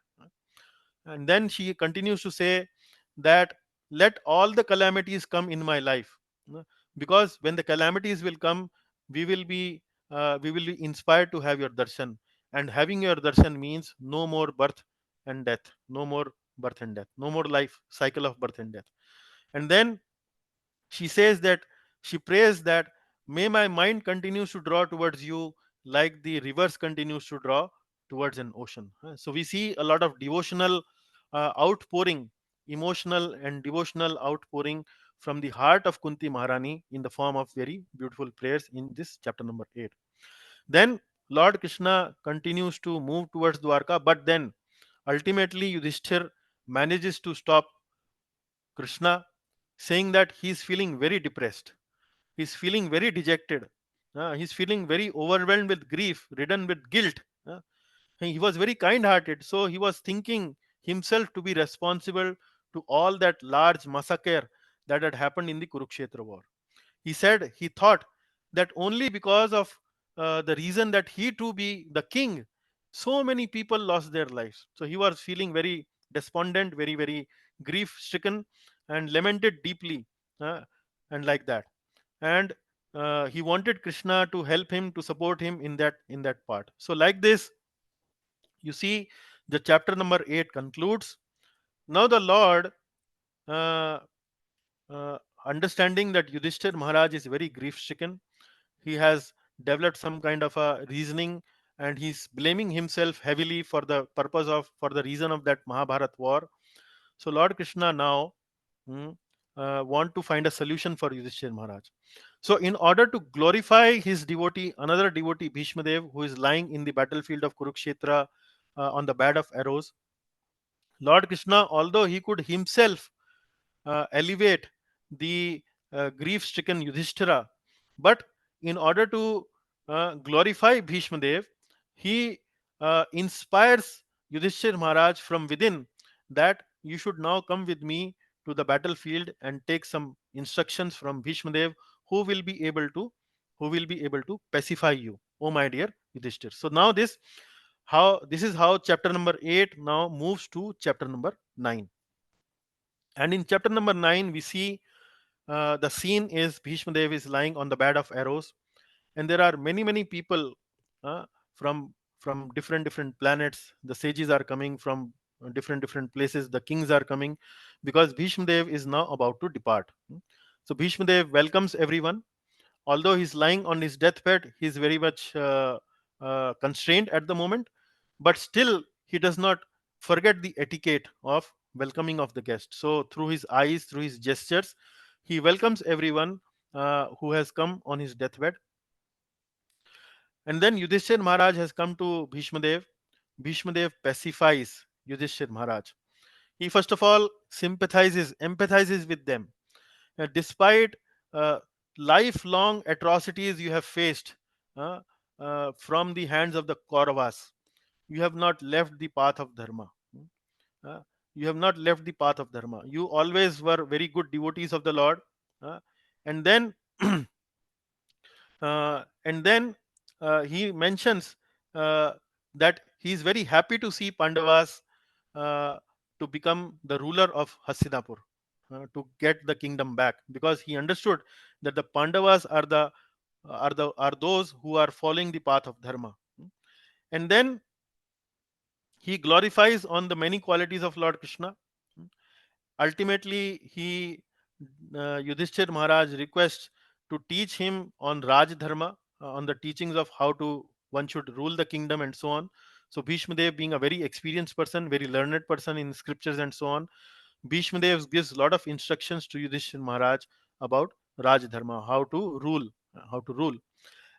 And then she continues to say that let all the calamities come in my life, because when the calamities will come, we will be we will be inspired to have your darshan. And having your darshan means no more birth and death, no more birth and death, no more life cycle of birth and death. And then she says that she prays that may my mind continues to draw towards you like the rivers continues to draw towards an ocean. So we see a lot of devotional outpouring, emotional and devotional outpouring from the heart of Kunti Maharani in the form of very beautiful prayers in this chapter number 8. Then Lord Krishna continues to move towards Dwarka, but then ultimately Yudhishthir manages to stop Krishna, saying that he is feeling very depressed, he's feeling very dejected, he's feeling very overwhelmed with grief, ridden with guilt. He was very kind hearted, so he was thinking himself to be responsible to all that large massacre that had happened in the Kurukshetra war. He said he thought that only because of the reason that he too be the king, so many people lost their lives. So he was feeling very despondent, very, very grief stricken, and lamented deeply, uh, and like that. And he wanted Krishna to help him, to support him in that part. So like this, you see, the chapter number 8 concludes. Now the Lord, uh, understanding that Yudhishthir Maharaj is very grief stricken, he has developed some kind of a reasoning, and he's blaming himself heavily for the purpose of, for the reason of that Mahabharat war. So Lord Krishna now mm, want to find a solution for Yudhishthir Maharaj. So in order to glorify his devotee, another devotee, Bhishma Dev, who is lying in the battlefield of Kurukshetra on the bed of arrows, Lord Krishna, although he could himself elevate the grief stricken Yudhishthira, but in order to glorify Bhishma Dev, he inspires Yudhishthir Maharaj from within that you should now come with me to the battlefield and take some instructions from Bhishma Dev, who will be able to pacify you, oh my dear Yudhishthir. So now this is how chapter number 8 now moves to chapter number 9. And in chapter number 9, we see the scene is Bhishma Dev is lying on the bed of arrows, and there are many, many people uh, from different planets. The sages are coming from different places. The kings are coming because Bhishma Dev is now about to depart. So Bhishma Dev welcomes everyone. Although he's lying on his deathbed, he's very much constrained at the moment, but still he does not forget the etiquette of welcoming of the guest. So through his eyes, through his gestures, he welcomes everyone who has come on his deathbed. And then Yudhishthir Maharaj has come to Bhishma Dev. Bhishma Dev pacifies Yudhishthir Maharaj. He first of all sympathizes, empathizes with them. Despite uh, lifelong atrocities you have faced from the hands of the Kauravas, you have not left the path of dharma. Uh, you have not left the path of dharma. You always were very good devotees of the Lord. Uh, and then he mentions uh, that he is very happy to see Pandavas uh, to become the ruler of Hastinapur, to get the kingdom back, because he understood that the Pandavas are those who are following the path of dharma. And then he glorifies on the many qualities of Lord Krishna. Ultimately, Yudhishthir Maharaj requests to teach him on Raj Dharma, on the teachings of how to one should rule the kingdom and so on. So Bhishma Dev, being a very experienced person, very learned person in scriptures and so on, Bhishma Dev gives a lot of instructions to Yudhishthir Maharaj about Raj Dharma, how to rule, how to rule.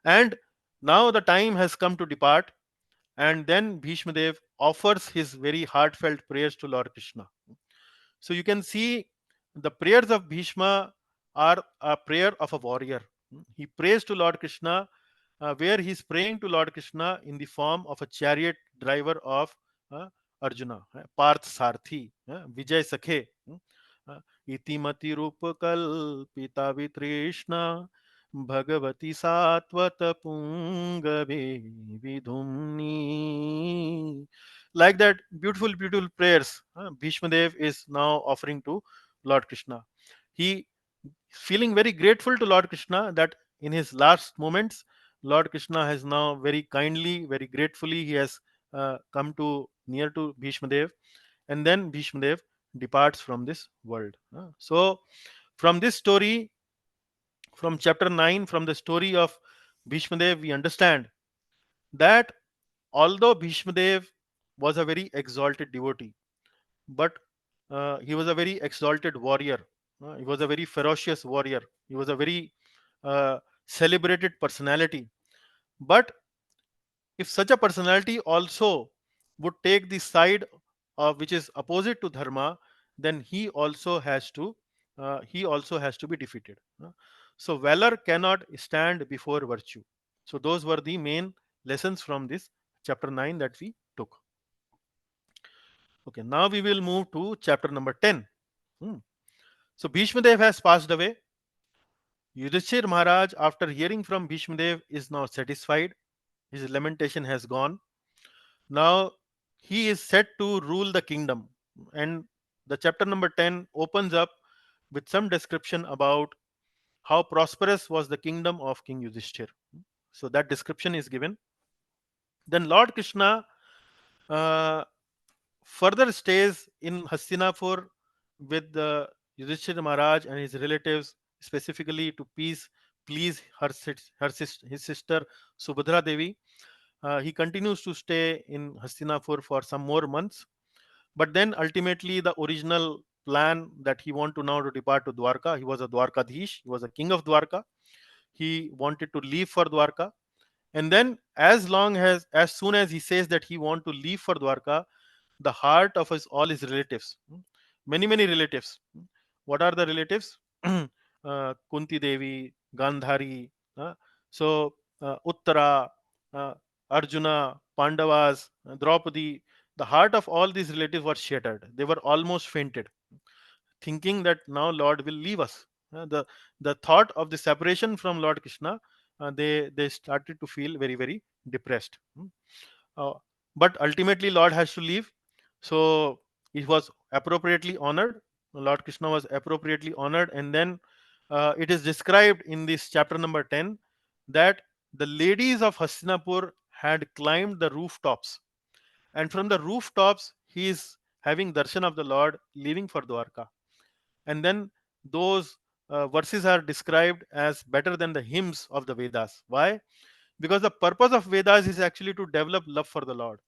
And now the time has come to depart, and then Bhishma Dev offers his very heartfelt prayers to Lord Krishna. So you can see the prayers of Bhishma are a prayer of a warrior. He prays to Lord Krishna, where he is praying to Lord Krishna in the form of a chariot driver of Arjuna, Parth Sarthi, Vijay Sakhe. Itimati Rupakal Pita Vitrishna Bhagavati Satvata Pungabe Vidhumni. Like that, beautiful, beautiful prayers Bhishma Dev is now offering to Lord Krishna. He feeling very grateful to Lord Krishna that in his last moments, Lord Krishna has now very kindly, very gratefully, he has come to near to Bhishma Dev, and then Bhishma Dev departs from this world. So, from this story, from chapter 9, from the story of Bhishma Dev, we understand that although Bhishma Dev was a very exalted devotee, but he was a very exalted warrior. He was a very ferocious warrior. He was a very celebrated personality. But if such a personality also would take the side of which is opposite to dharma, then he also has to be defeated. So valor cannot stand before virtue. So those were the main lessons from this chapter 9 that we took. Okay, now we will move to chapter number 10. Hmm. So Bhishma Dev has passed away. Yudhishthir Maharaj, after hearing from Bhishma Dev, is now satisfied. His lamentation has gone. Now he is set to rule the kingdom. And the chapter number 10 opens up with some description about how prosperous was the kingdom of King Yudhishthir. So that description is given. Then Lord Krishna uh, further stays in Hastinapur with the Yudhishthira Maharaj and his relatives, specifically to please his sister Subhadra Devi. He continues to stay in Hastinapur for some more months, but then ultimately the original plan that he wanted to now to depart to Dwarka. He was a Dwarkadhish. He was a king of Dwarka. He wanted to leave for Dwarka, and then as soon as he says that he want to leave for Dwarka, the heart of all his relatives, many relatives. What are the relatives? Kunti Devi, Gandhari, Uttara, uh, Arjuna, Pandavas, Draupadi. The heart of all these relatives were shattered. They were almost fainted, thinking that now Lord will leave us. The thought of the separation from Lord Krishna, they started to feel very depressed. Uh, but ultimately, Lord has to leave, so he was appropriately honored. Lord Krishna was appropriately honored, and then it is described in this chapter number 10 that the ladies of Hastinapur had climbed the rooftops, and from the rooftops he is having darshan of the Lord leaving for Dwarka. And then those verses are described as better than the hymns of the Vedas. Why? Because the purpose of Vedas is actually to develop love for the Lord.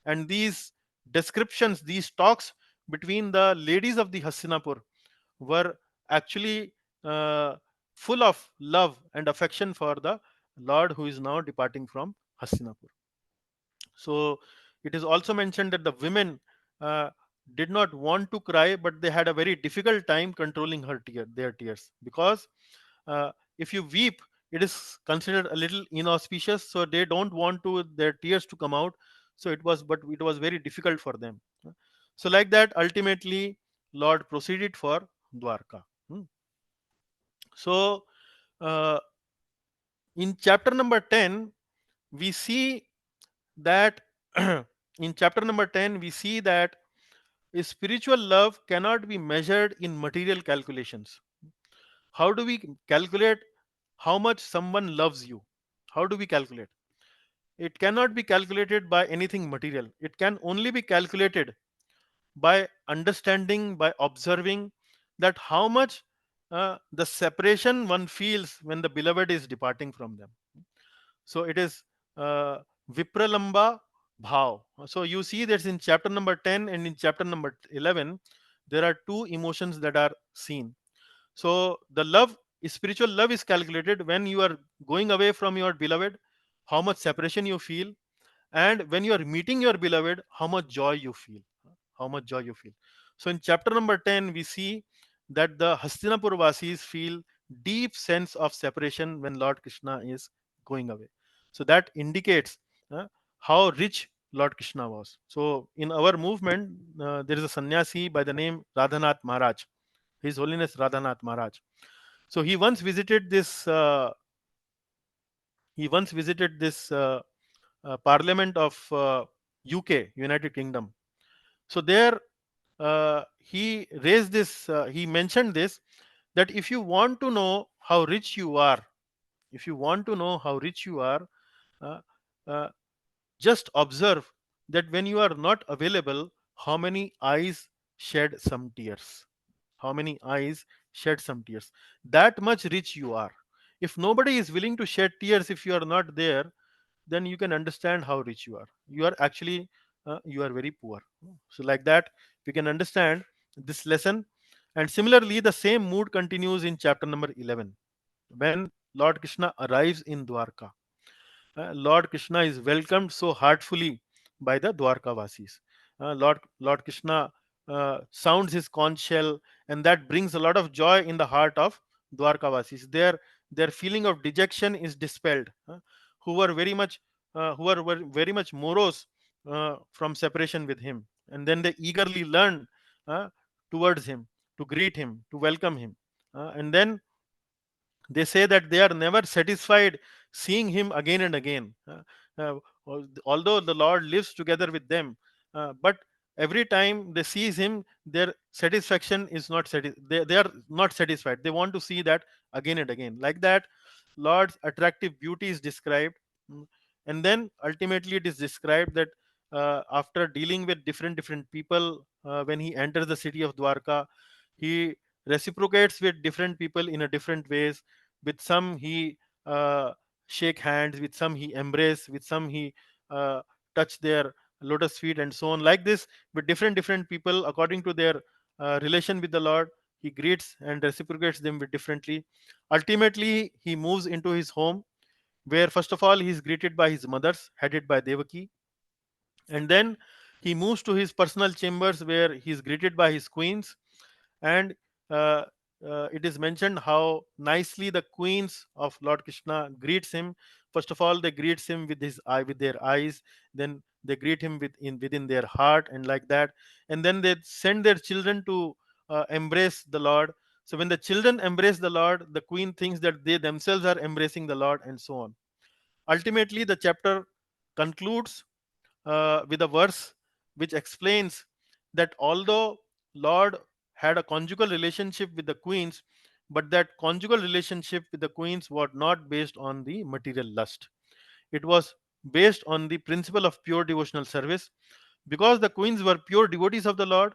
And these descriptions, these talks between the ladies of the Hastinapur were actually uh, full of love and affection for the Lord who is now departing from Hastinapur. So it is also mentioned that the women uh, did not want to cry, but they had a very difficult time controlling their tears, because if you weep, it is considered a little inauspicious. So they don't want to their tears to come out. So it was very difficult for them. So like that, ultimately Lord proceeded for Dwarka. So uh, in chapter number 10, we see that in chapter number 10 we see that spiritual love cannot be measured in material calculations. How do we calculate how much someone loves you? How do we calculate? It cannot be calculated by anything material. It can only be calculated by understanding, by observing that how much the separation one feels when the beloved is departing from them. So it is uh, Vipralamba Bhav. So you see that in chapter number 10 and in chapter number 11, there are two emotions that are seen. So the love, spiritual love is calculated when you are going away from your beloved, how much separation you feel, and when you are meeting your beloved, how much joy you feel. How much joy you feel. So in chapter number 10, we see that the Hastinapur Vasis feel deep sense of separation when Lord Krishna is going away. So that indicates uh, how rich Lord Krishna was. So in our movement, there is a sannyasi by the name Radhanath Maharaj, His Holiness Radhanath Maharaj. So he once visited this Parliament of UK, United Kingdom. So there he raised this. He mentioned this, that if you want to know how rich you are, if you want to know how rich you are, uh, uh, just observe that when you are not available, how many eyes shed some tears. How many eyes shed some tears. That much rich you are. If nobody is willing to shed tears if you are not there, then you can understand how rich you are. You are actually you are very poor. So like that, we can understand this lesson. And similarly, the same mood continues in chapter number 11 when Lord Krishna arrives in Dwarka. Lord Krishna is welcomed so heartfully by the Dwarka Vasis. Lord Krishna sounds his conch shell, and that brings a lot of joy in the heart of Dwarka Vasis. Their feeling of dejection is dispelled. Who were very much were very much morose from separation with him, and then they eagerly learn uh, towards him, to greet him, to welcome him, and then they say that they are never satisfied seeing him again and again. Uh, Although the Lord lives together with them, but every time they sees him, their satisfaction is not they are not satisfied. They want to see that again and again. Like that, Lord's attractive beauty is described. Mm. And then ultimately it is described that after dealing with different people, when he enters the city of Dwarka, he reciprocates with different people in a different ways. With some he uh, shake hands, with some he embrace, with some he uh, touch their lotus feet, and so on. Like this, with different people according to their relation with the Lord, he greets and reciprocates them with differently. Ultimately he moves into his home, where first of all he is greeted by his mothers headed by Devaki, and then he moves to his personal chambers where he is greeted by his queens. And uh, it is mentioned how nicely the queens of Lord Krishna greets him. First of all, they greets him with his eye, with their eyes. Then they greet him within their heart, and like that. And then they send their children to embrace the Lord. So when the children embrace the Lord, the queen thinks that they themselves are embracing the Lord, and so on. Ultimately, the chapter concludes with a verse which explains that although Lord had a conjugal relationship with the queens, but that conjugal relationship with the queens was not based on the material lust. It was based on the principle of pure devotional service. Because the queens were pure devotees of the Lord,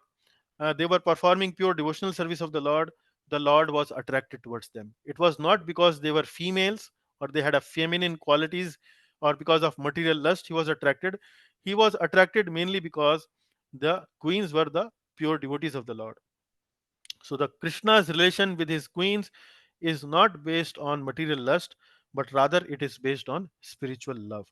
they were performing pure devotional service of the Lord was attracted towards them. It was not because they were females or they had a feminine qualities or because of material lust he was attracted. He was attracted mainly because the queens were the pure devotees of the Lord. So the Krishna's relation with his queens is not based on material lust, but rather it is based on spiritual love.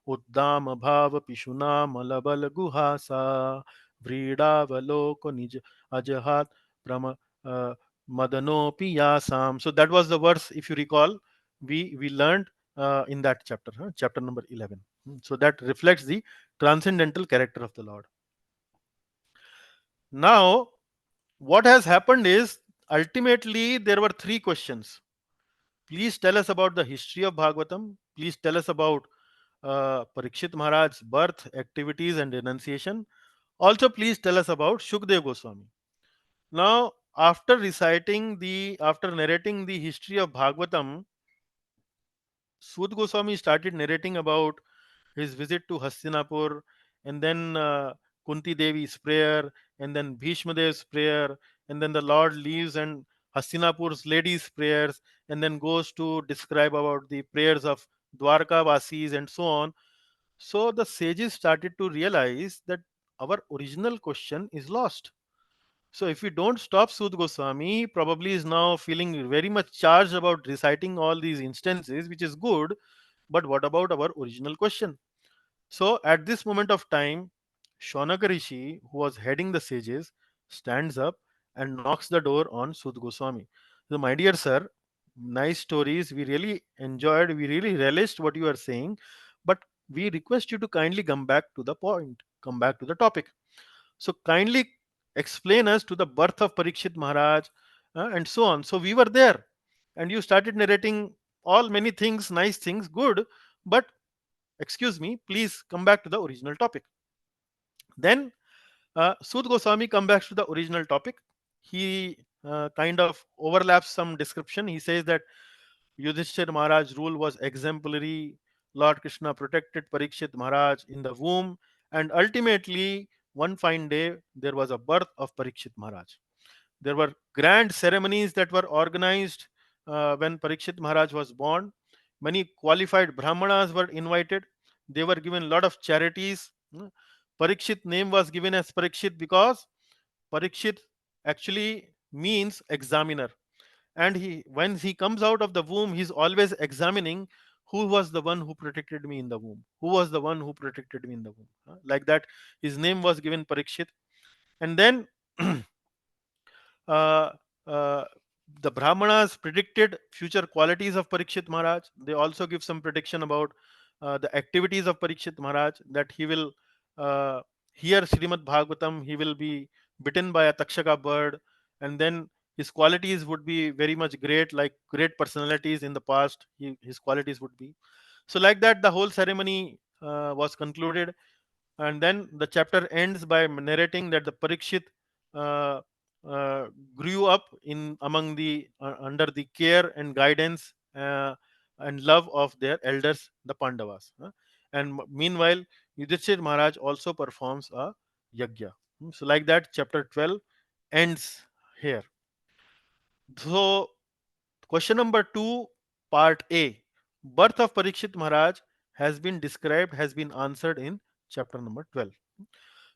Uddam bhav pishuna malabal guhasa vridavaloko nij ajahat prama uh, madano piyasam. So that was the verse, if you recall, we learned in that chapter, chapter number 11. So that reflects the transcendental character of the Lord. Now, what has happened is ultimately there were three questions. Please tell us about the history of Bhagavatam. Please tell us about Parikshit Maharaj's birth, activities, and renunciation. Also, please tell us about Shukdev Goswami. Now, after narrating the history of Bhagavatam, Sud Goswami started narrating about his visit to Hastinapur, and then Kunti Devi's prayer, and then Bhishma Dev's prayer, and then the Lord leaves and Hastinapur's ladies' prayers, and then goes to describe about the prayers of Dwarka Vasis and so on. So the sages started to realize that our original question is lost. So if we don't stop Sud Goswami, he probably is now feeling very much charged about reciting all these instances, which is good. But what about our original question? So at this moment of time, Shaunaka Rishi, who was heading the sages, stands up and knocks the door on Sud Goswami. So, my dear sir, nice stories. We really enjoyed, we really relished what you are saying, but we request you to kindly come back to the point, come back to the topic. So kindly explain us to the birth of Parikshit Maharaj and so on. So we were there, and you started narrating all many things, nice things, good, but excuse me, please come back to the original topic. Then Sud Goswami come back to the original topic. He kind of overlaps some description. He says that Yudhishthir Maharaj's rule was exemplary. Lord Krishna protected Parikshit Maharaj in the womb, and ultimately, one fine day, there was a birth of Parikshit Maharaj. There were grand ceremonies that were organized when Parikshit Maharaj was born. Many qualified Brahmanas were invited. They were given a lot of charities. Parikshit name was given as Parikshit because Parikshit actually means examiner, and he when he comes out of the womb, he's always examining who was the one who protected me in the womb, who was the one who protected me in the womb. Like that, his name was given Parikshit. And then uh, uh, the Brahmanas predicted future qualities of Parikshit Maharaj. They also give some prediction about the activities of Parikshit Maharaj, that he will uh, hear Srimad Bhagavatam, he will be bitten by a Takshaka bird, and then his qualities would be very much great, like great personalities in the past. His qualities would be. So, like that, the whole ceremony was concluded, and then the chapter ends by narrating that the Parikshit uh, uh, grew up in among the under the care and guidance and love of their elders, the Pandavas. And meanwhile, Yudhishthir Maharaj also performs a yajna. So, like that, chapter 12 ends here. So, question number 2, part A, birth of Parikshit Maharaj has been described, has been answered in chapter number 12.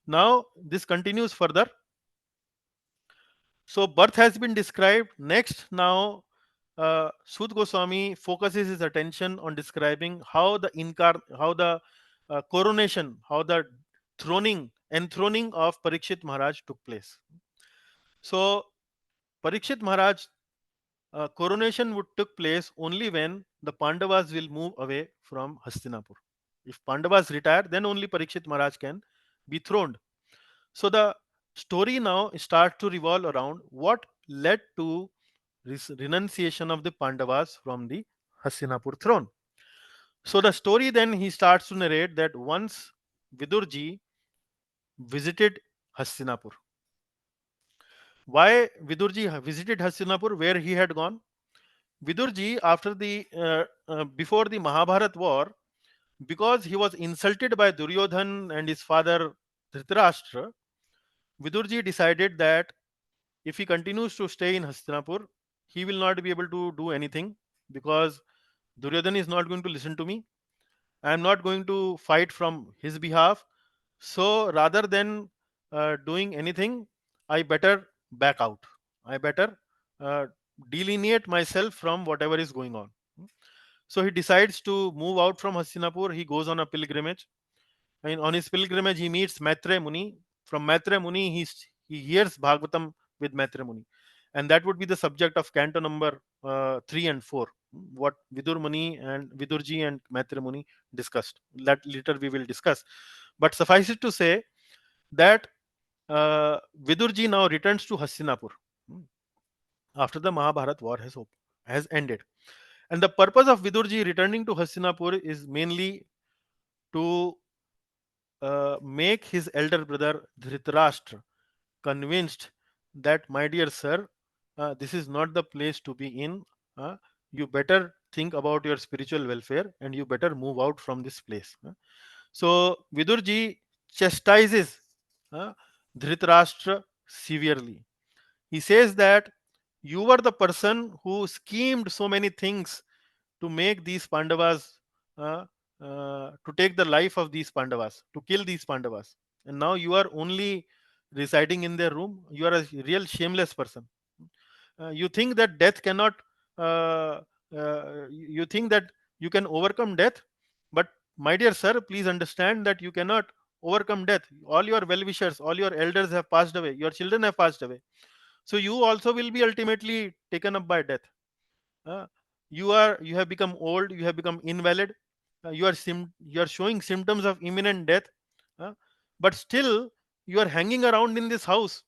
Now, this continues further. So, birth has been described. Next, now, Sud Goswami focuses his attention on describing how the coronation, how the enthroning of Parikshit Maharaj took place. So, Parikshit Maharaj coronation would took place only when the Pandavas will move away from Hastinapur. If Pandavas retire, then only Parikshit Maharaj can be throned. So the story now starts to revolve around what led to renunciation of the Pandavas from the Hastinapur throne. So the story then he starts to narrate that once Vidurji visited Hastinapur. Why Vidurji visited Hastinapur? Where he had gone? Vidurji, after the before the Mahabharat war, because he was insulted by Duryodhan and his father Dhritarashtra, Vidurji decided that if he continues to stay in Hastinapur, he will not be able to do anything, because Duryodhan is not going to listen to me. I am not going to fight from his behalf. So rather than doing anything, I better back out. I better uh, delineate myself from whatever is going on. So he decides to move out from Hastinapur. He goes on a pilgrimage. And on his pilgrimage, he meets Maitre Muni. From Maitre Muni, he hears Bhagavatam with Maitre Muni. And that would be the subject of canto number 3 and 4, what Vidur Muni and Vidurji and Maitre Muni discussed. That later we will discuss. But suffice it to say that Vidurji now returns to Hastinapur after the Mahabharat war has ended. And the purpose of Vidurji returning to Hastinapur is mainly to make his elder brother Dhritarashtra convinced that, my dear sir, this is not the place to be in. Uh, you better think about your spiritual welfare and you better move out from this place. So Vidurji chastises uh, Dhritarashtra severely. He says that you were the person who schemed so many things to make these Pandavas, uh, to take the life of these Pandavas, to kill these Pandavas. And now you are only residing in their room. You are a real shameless person. You think that death cannot, you think that you can overcome death. But my dear sir, please understand that you cannot overcome death. All your well wishers, all your elders have passed away, your children have passed away. So you also will be ultimately taken up by death. uh, you have become old, you have become invalid, you are showing symptoms of imminent death, uh, but still you are hanging around in this house,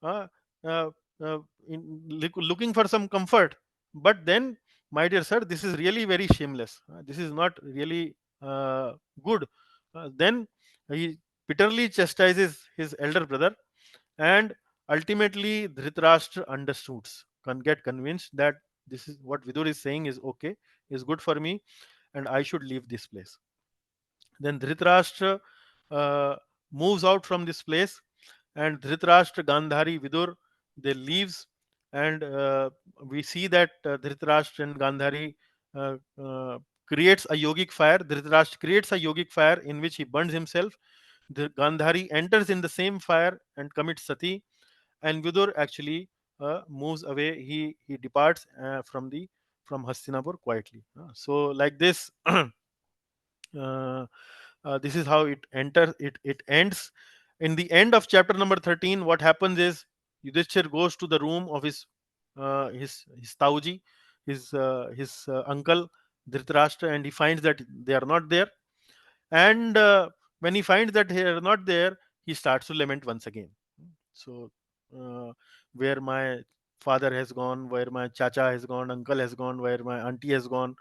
uh, uh, uh, looking for some comfort. But then, my dear sir, this is really very shameless. This is not really good. Then he bitterly chastises his elder brother, and ultimately Dhritarashtra understood, can get convinced that this is what Vidur is saying is okay, is good for me, and I should leave this place. Then Dhritarashtra uh, moves out from this place, and Dhritarashtra, Gandhari, Vidur, they leaves, and we see that Dhritarashtra and Gandhari uh, uh, creates a yogic fire. Dhritarashtra creates a yogic fire in which he burns himself. The Gandhari enters in the same fire and commits sati, and Vidur actually moves away. He departs from Hastinapur quietly. So like this, this is how it enters. It ends. In the end of chapter number 13, what happens is Yudhishthir goes to the room of his Tauji, his uncle Dhritarashtra, and he finds that they are not there. And when he finds that they are not there, he starts to lament once again. So, uh, where my father has gone, where my chacha has gone, uncle has gone, where my auntie has gone,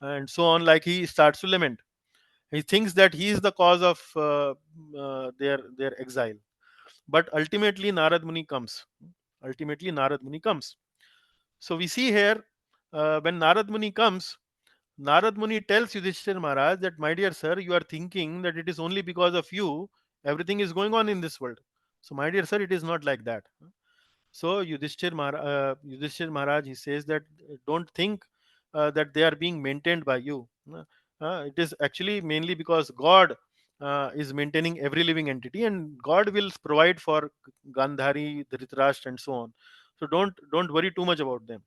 and so on. Like, he starts to lament. He thinks that he is the cause of their exile. But ultimately, Narad Muni comes. Ultimately, Narad Muni comes. So we see here, when Narad Muni comes, Narad Muni tells Yudhishthir Maharaj that, my dear sir, you are thinking that it is only because of you everything is going on in this world. So, my dear sir, it is not like that. So Yudhishthir Maharaj, he says that, don't think that they are being maintained by you. It is actually mainly because God is maintaining every living entity, and God will provide for Gandhari, Dhritarashtra, and so on. So don't worry too much about them.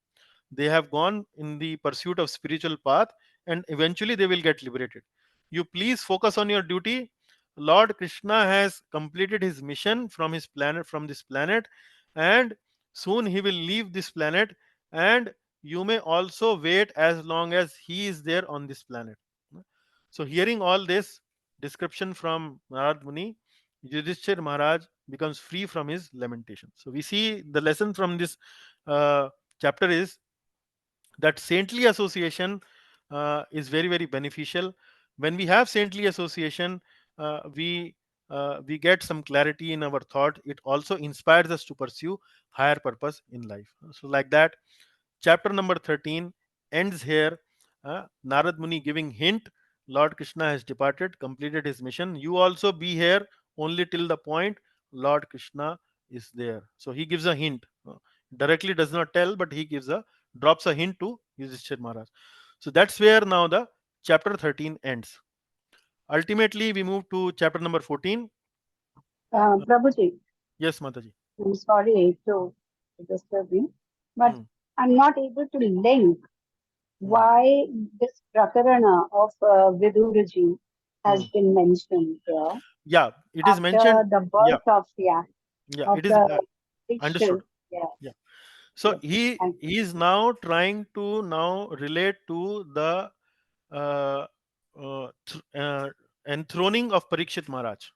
They have gone in the pursuit of spiritual path, and eventually they will get liberated. You please focus on your duty. Lord Krishna has completed his mission from this planet, and soon he will leave this planet, and you may also wait as long as he is there on this planet. So, hearing all this description from Narad Muni, Yudhishthir Maharaj becomes free from his lamentation. So we see the lesson from this chapter is that saintly association is very, very beneficial. When we have saintly association, we get some clarity in our thought. It also inspires us to pursue higher purpose in life. So like that, chapter number 13 ends here. Narad Muni giving hint, Lord Krishna has departed, completed his mission. You also be here only till the point Lord Krishna is there. So he gives a hint. Directly does not tell, but he drops a hint to Yudhishthir Maharaj. So that's where now the chapter 13 ends. Ultimately, we move to chapter number 14. Prabhuji, Yes, Mataji. I'm sorry to disturb you, but Hmm, I'm not able to link hmm, why this Prakarana of Viduruji has hmm. been mentioned here Yeah, it is mentioned. after the Yeah, birth of, yeah, yeah, of it is the understood. Dikshit. Yeah, Yeah. So yes, and he is now trying to now relate to the uh, enthroning of Parikshit Maharaj.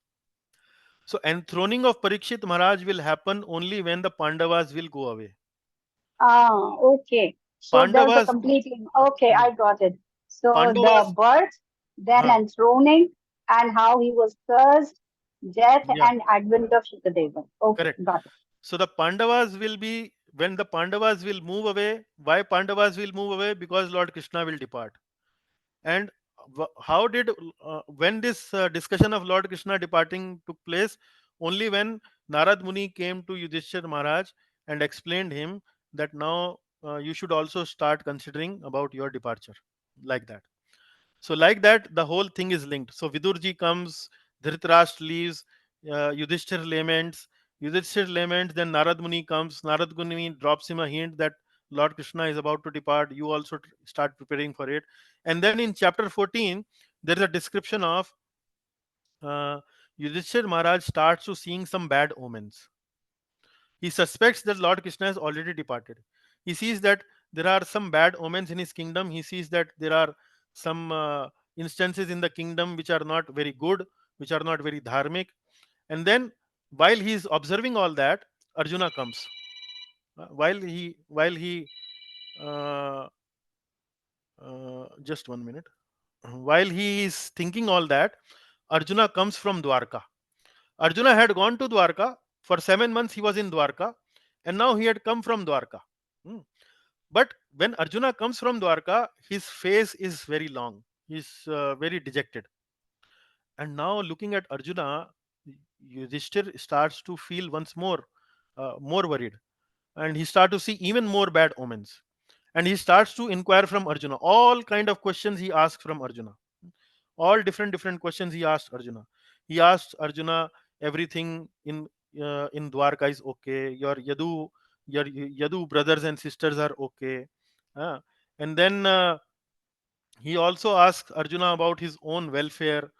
So enthroning of Parikshit Maharaj will happen only when the Pandavas will go away. Okay. So there's a Pandavas, completely, okay, hmm, I got it. So the Pandavas, birth, then huh, enthroning, and how he was cursed, death, yeah, and advent of Shukadeva. Okay, correct. got it. So the Pandavas will be, when the Pandavas will move away. Why Pandavas will move away? Because Lord Krishna will depart. And how did when this discussion of Lord Krishna departing took place? Only when Narad Muni came to Yudhishthir Maharaj and explained him that now you should also start considering about your departure, like that. So like that, the whole thing is linked. So Vidurji comes, Dhritarashtra leaves, Yudhishthir laments, then Narad Muni comes. Narad Muni drops him a hint that Lord Krishna is about to depart. You also start preparing for it. And then in chapter 14, there is a description of uh, Yudhishthir Maharaj starts to seeing some bad omens. He suspects that Lord Krishna has already departed. He sees that there are some bad omens in his kingdom. He sees that there are some instances in the kingdom which are not very good, which are not very dharmic. And then, while he is observing all that, Arjuna comes. Uh, just 1 minute. While he is thinking all that, Arjuna comes from Dwarka. Arjuna had gone to Dwarka. For 7 months he was in Dwarka, and now he had come from Dwarka. Hmm. But when Arjuna comes from Dwarka, his face is very long. He's very dejected. And now looking at Arjuna, Yudhishthir starts to feel once more more worried, and he starts to see even more bad omens. And he starts to inquire from Arjuna. All kind of questions he asks from Arjuna. All different questions he asked Arjuna. He asked Arjuna everything in Dwarka is okay. Your Yadu brothers and sisters are okay. Uh, and then he also asked Arjuna about his own welfare.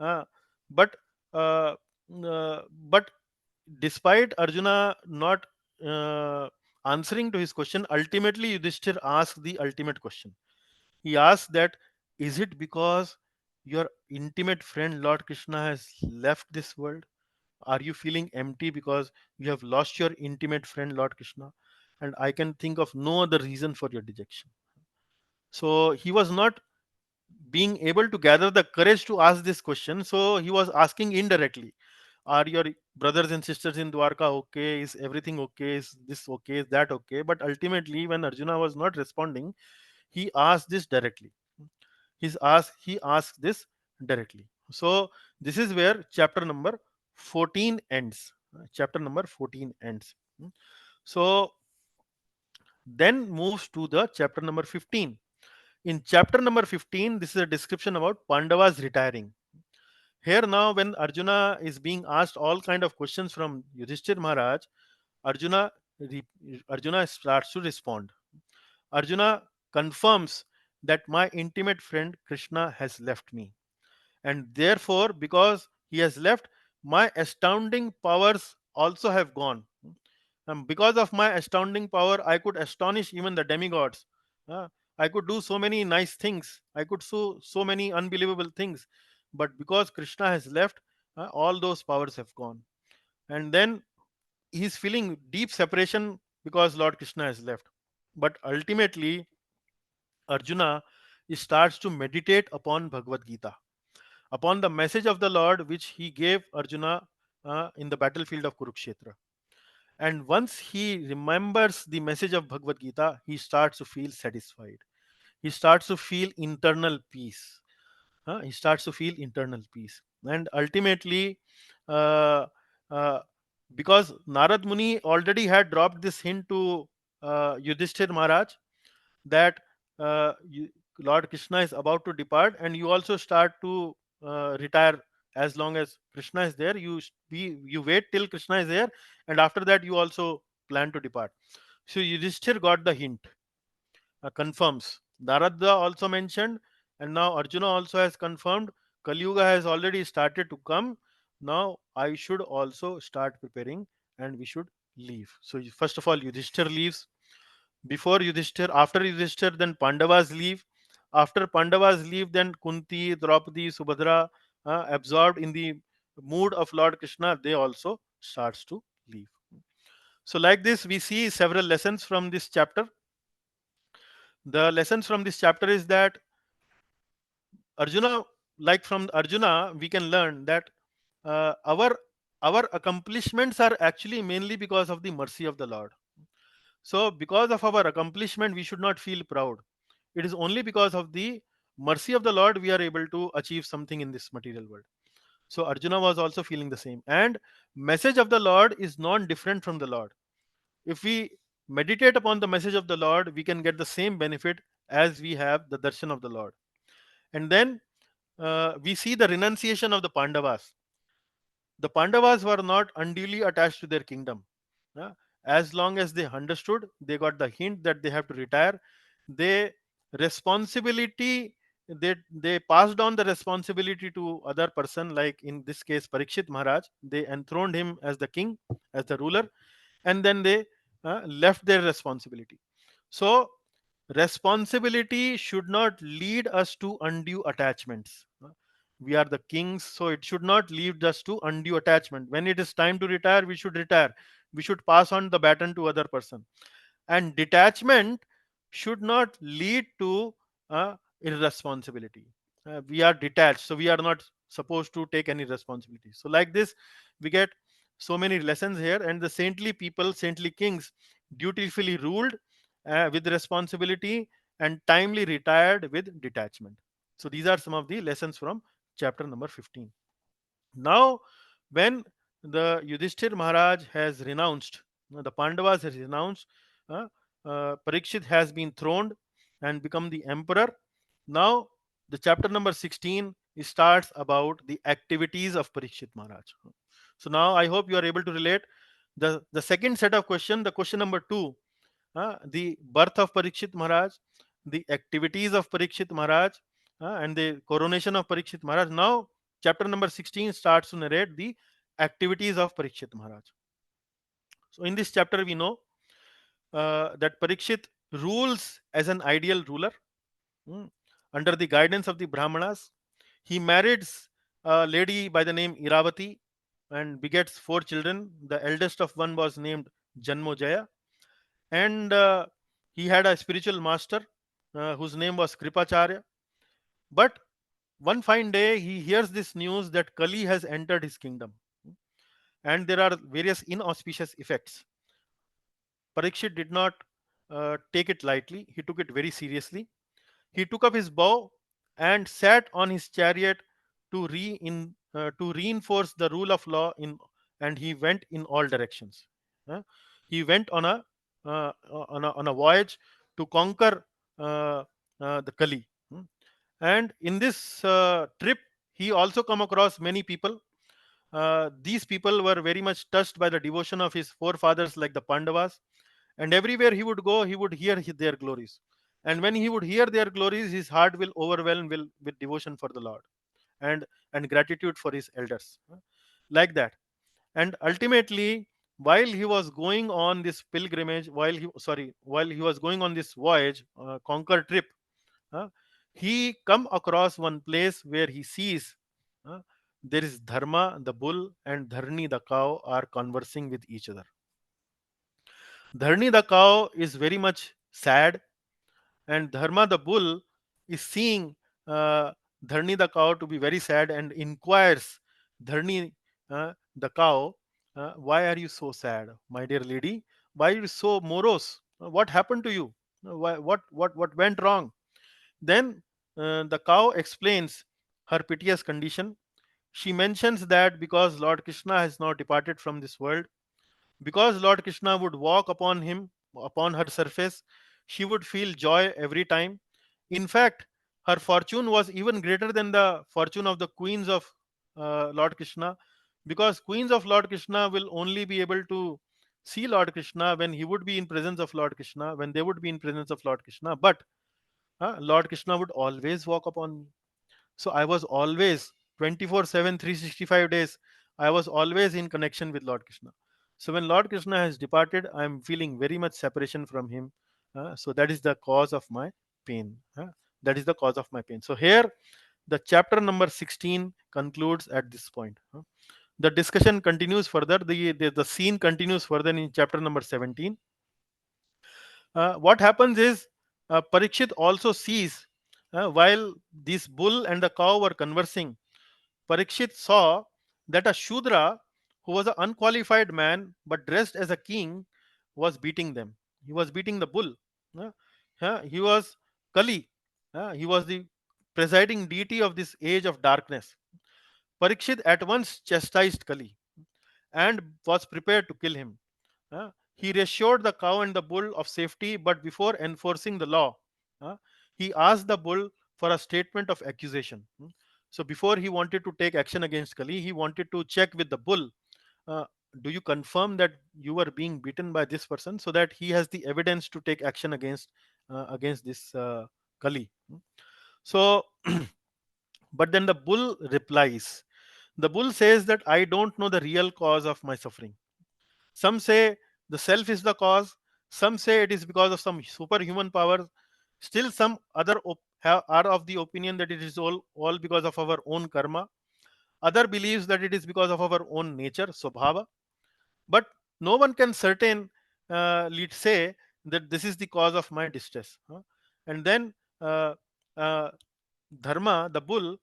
Uh, but uh, but despite Arjuna not uh, answering to his question, ultimately Yudhishthir asked the ultimate question. He asked that, is it because your intimate friend Lord Krishna has left this world? Are you feeling empty because you have lost your intimate friend Lord Krishna? And I can think of no other reason for your dejection. So he was not being able to gather the courage to ask this question. So he was asking indirectly, are your brothers and sisters in Dwarka okay? Is everything okay? Is this okay? Is that okay? But ultimately, when Arjuna was not responding, he asked this directly. He asked this directly. So this is where chapter number 14 ends. Chapter number 14 ends. So then moves to the chapter number 15. In chapter number 15, this is a description about Pandavas retiring. Here now, when Arjuna is being asked all kind of questions from Yudhishthir Maharaj, Arjuna Arjuna starts to respond. Arjuna confirms that my intimate friend Krishna has left me, and therefore, because he has left, my astounding powers also have gone. And because of my astounding power, I could astonish even the demigods. Uh, I could do so many nice things. I could so many unbelievable things. But because Krishna has left, all those powers have gone. And then he's feeling deep separation because Lord Krishna has left. But ultimately, Arjuna starts to meditate upon Bhagavad Gita, upon the message of the Lord which he gave Arjuna in the battlefield of Kurukshetra. And once he remembers the message of Bhagavad Gita, he starts to feel satisfied. He starts to feel internal peace. He starts to feel internal peace. And ultimately, uh, uh, because Narad Muni already had dropped this hint to Yudhishthir Maharaj that Lord Krishna is about to depart, and you also start to retire as long as Krishna is there. You wait till Krishna is there, and after that you also plan to depart. So Yudhishthir got the hint, confirms. Narada also mentioned, and now Arjuna also has confirmed. Kali Yuga has already started to come. Now I should also start preparing, and we should leave. So first of all, Yudhishthir leaves. Before Yudhishthir, after Yudhishthir, then Pandavas leave. After Pandavas leave, then Kunti, Draupadi, Subhadra absorbed in the mood of Lord Krishna, they also starts to leave. So like this, we see several lessons from this chapter. The lessons from this chapter is that Arjuna, like from Arjuna, we can learn that uh, our our accomplishments are actually mainly because of the mercy of the Lord. So, because of our accomplishment, we should not feel proud. It is only because of the mercy of the Lord we are able to achieve something in this material world. So, Arjuna was also feeling the same. And message of the Lord is non-different from the Lord. If we meditate upon the message of the Lord, we can get the same benefit as we have the darshan of the Lord. And then we see the renunciation of the Pandavas. The Pandavas were not unduly attached to their kingdom. Uh, as long as they understood, they got the hint that they have to retire. They responsibility they passed on the responsibility to other person, like in this case Parikshit Maharaj. They enthroned him as the king, as the ruler, and then they left their responsibility. So responsibility should not lead us to undue attachments. We are the kings, so it should not lead us to undue attachment. When it is time to retire, we should retire. We should pass on the baton to other person. And detachment should not lead to irresponsibility. We are detached, so we are not supposed to take any responsibility. So like this, we get so many lessons here. And the saintly people, saintly kings, dutifully ruled with responsibility and timely retired with detachment. So these are some of the lessons from chapter number 15. Now, when the Yudhishthir Maharaj has renounced, the Pandavas has renounced, uh, Parikshit has been throned and become the emperor. Now, the chapter number 16 starts about the activities of Parikshit Maharaj. So now I hope you are able to relate. The second set of question, the question number 2, the birth of Parikshit Maharaj, the activities of Parikshit Maharaj, and the coronation of Parikshit Maharaj. Now, chapter number 16 starts to narrate the activities of Parikshit Maharaj. So, in this chapter, we know that Parikshit rules as an ideal ruler, mm, under the guidance of the Brahmanas. He marries a lady by the name Iravati and begets 4 children. The eldest of one was named Janmojaya, and he had a spiritual master whose name was Kripacharya. But one fine day, he hears this news that Kali has entered his kingdom, and there are various inauspicious effects. Parikshit did not take it lightly, he took it very seriously. He took up his bow and sat on his chariot to reinforce the rule of law and he went in all directions. Uh, he went on a voyage to conquer uh, the Kali. And in this trip, he also come across many people. These people were very much touched by the devotion of his forefathers, like the Pandavas, and everywhere he would go, he would hear their glories. And when he would hear their glories, his heart will overwhelm with devotion for the Lord and and gratitude for his elders, like that. And ultimately, while he was going on this pilgrimage, while he was going on this voyage, conquer trip, uh, he come across one place where he sees uh, there is Dharma, the bull, and Dharni, the cow, are conversing with each other. Dharni, the cow, is very much sad, and Dharma, the bull, is seeing uh, Dharni, the cow, to be very sad and inquires Dharni, the cow, why are you so sad, my dear lady? Why are you so morose? What happened to you? What went wrong? Then the cow explains her piteous condition. She mentions that because Lord Krishna has now departed from this world, because Lord Krishna would walk upon her surface, she would feel joy every time. In fact, her fortune was even greater than the fortune of the queens of Lord Krishna, because queens of Lord Krishna will only be able to see Lord Krishna when he would be in presence of Lord Krishna, when they would be in presence of Lord Krishna. But Lord Krishna would always walk upon me. So I was always 24/7, 365 days, I was always in connection with Lord Krishna. So when Lord Krishna has departed, I am feeling very much separation from him. So that is the cause of my pain. That is the cause of my pain. So here, the chapter number 16 concludes at this point. The discussion continues further. The scene continues further in chapter number 17. What happens is Parikshit also sees while this bull and the cow were conversing, Parikshit saw that a Shudra who was an unqualified man but dressed as a king was beating them. He was beating the bull. Uh, he was Kali. He was the presiding deity of this age of darkness. Parikshit at once chastised Kali and was prepared to kill him. He reassured the cow and the bull of safety, but before enforcing the law, uh, he asked the bull for a statement of accusation. So, before he wanted to take action against Kali, he wanted to check with the bull, uh, do you confirm that you were being beaten by this person, so that he has the evidence to take action against this Kali. So, but then the bull replies. The bull says that I don't know the real cause of my suffering. Some say the self is the cause. Some say it is because of some superhuman power. Still, some other are of the opinion that it is all because of our own karma. Other believes that it is because of our own nature, swabhava. But no one can certain lead say that this is the cause of my distress. And then uh, uh, Dharma, the bull,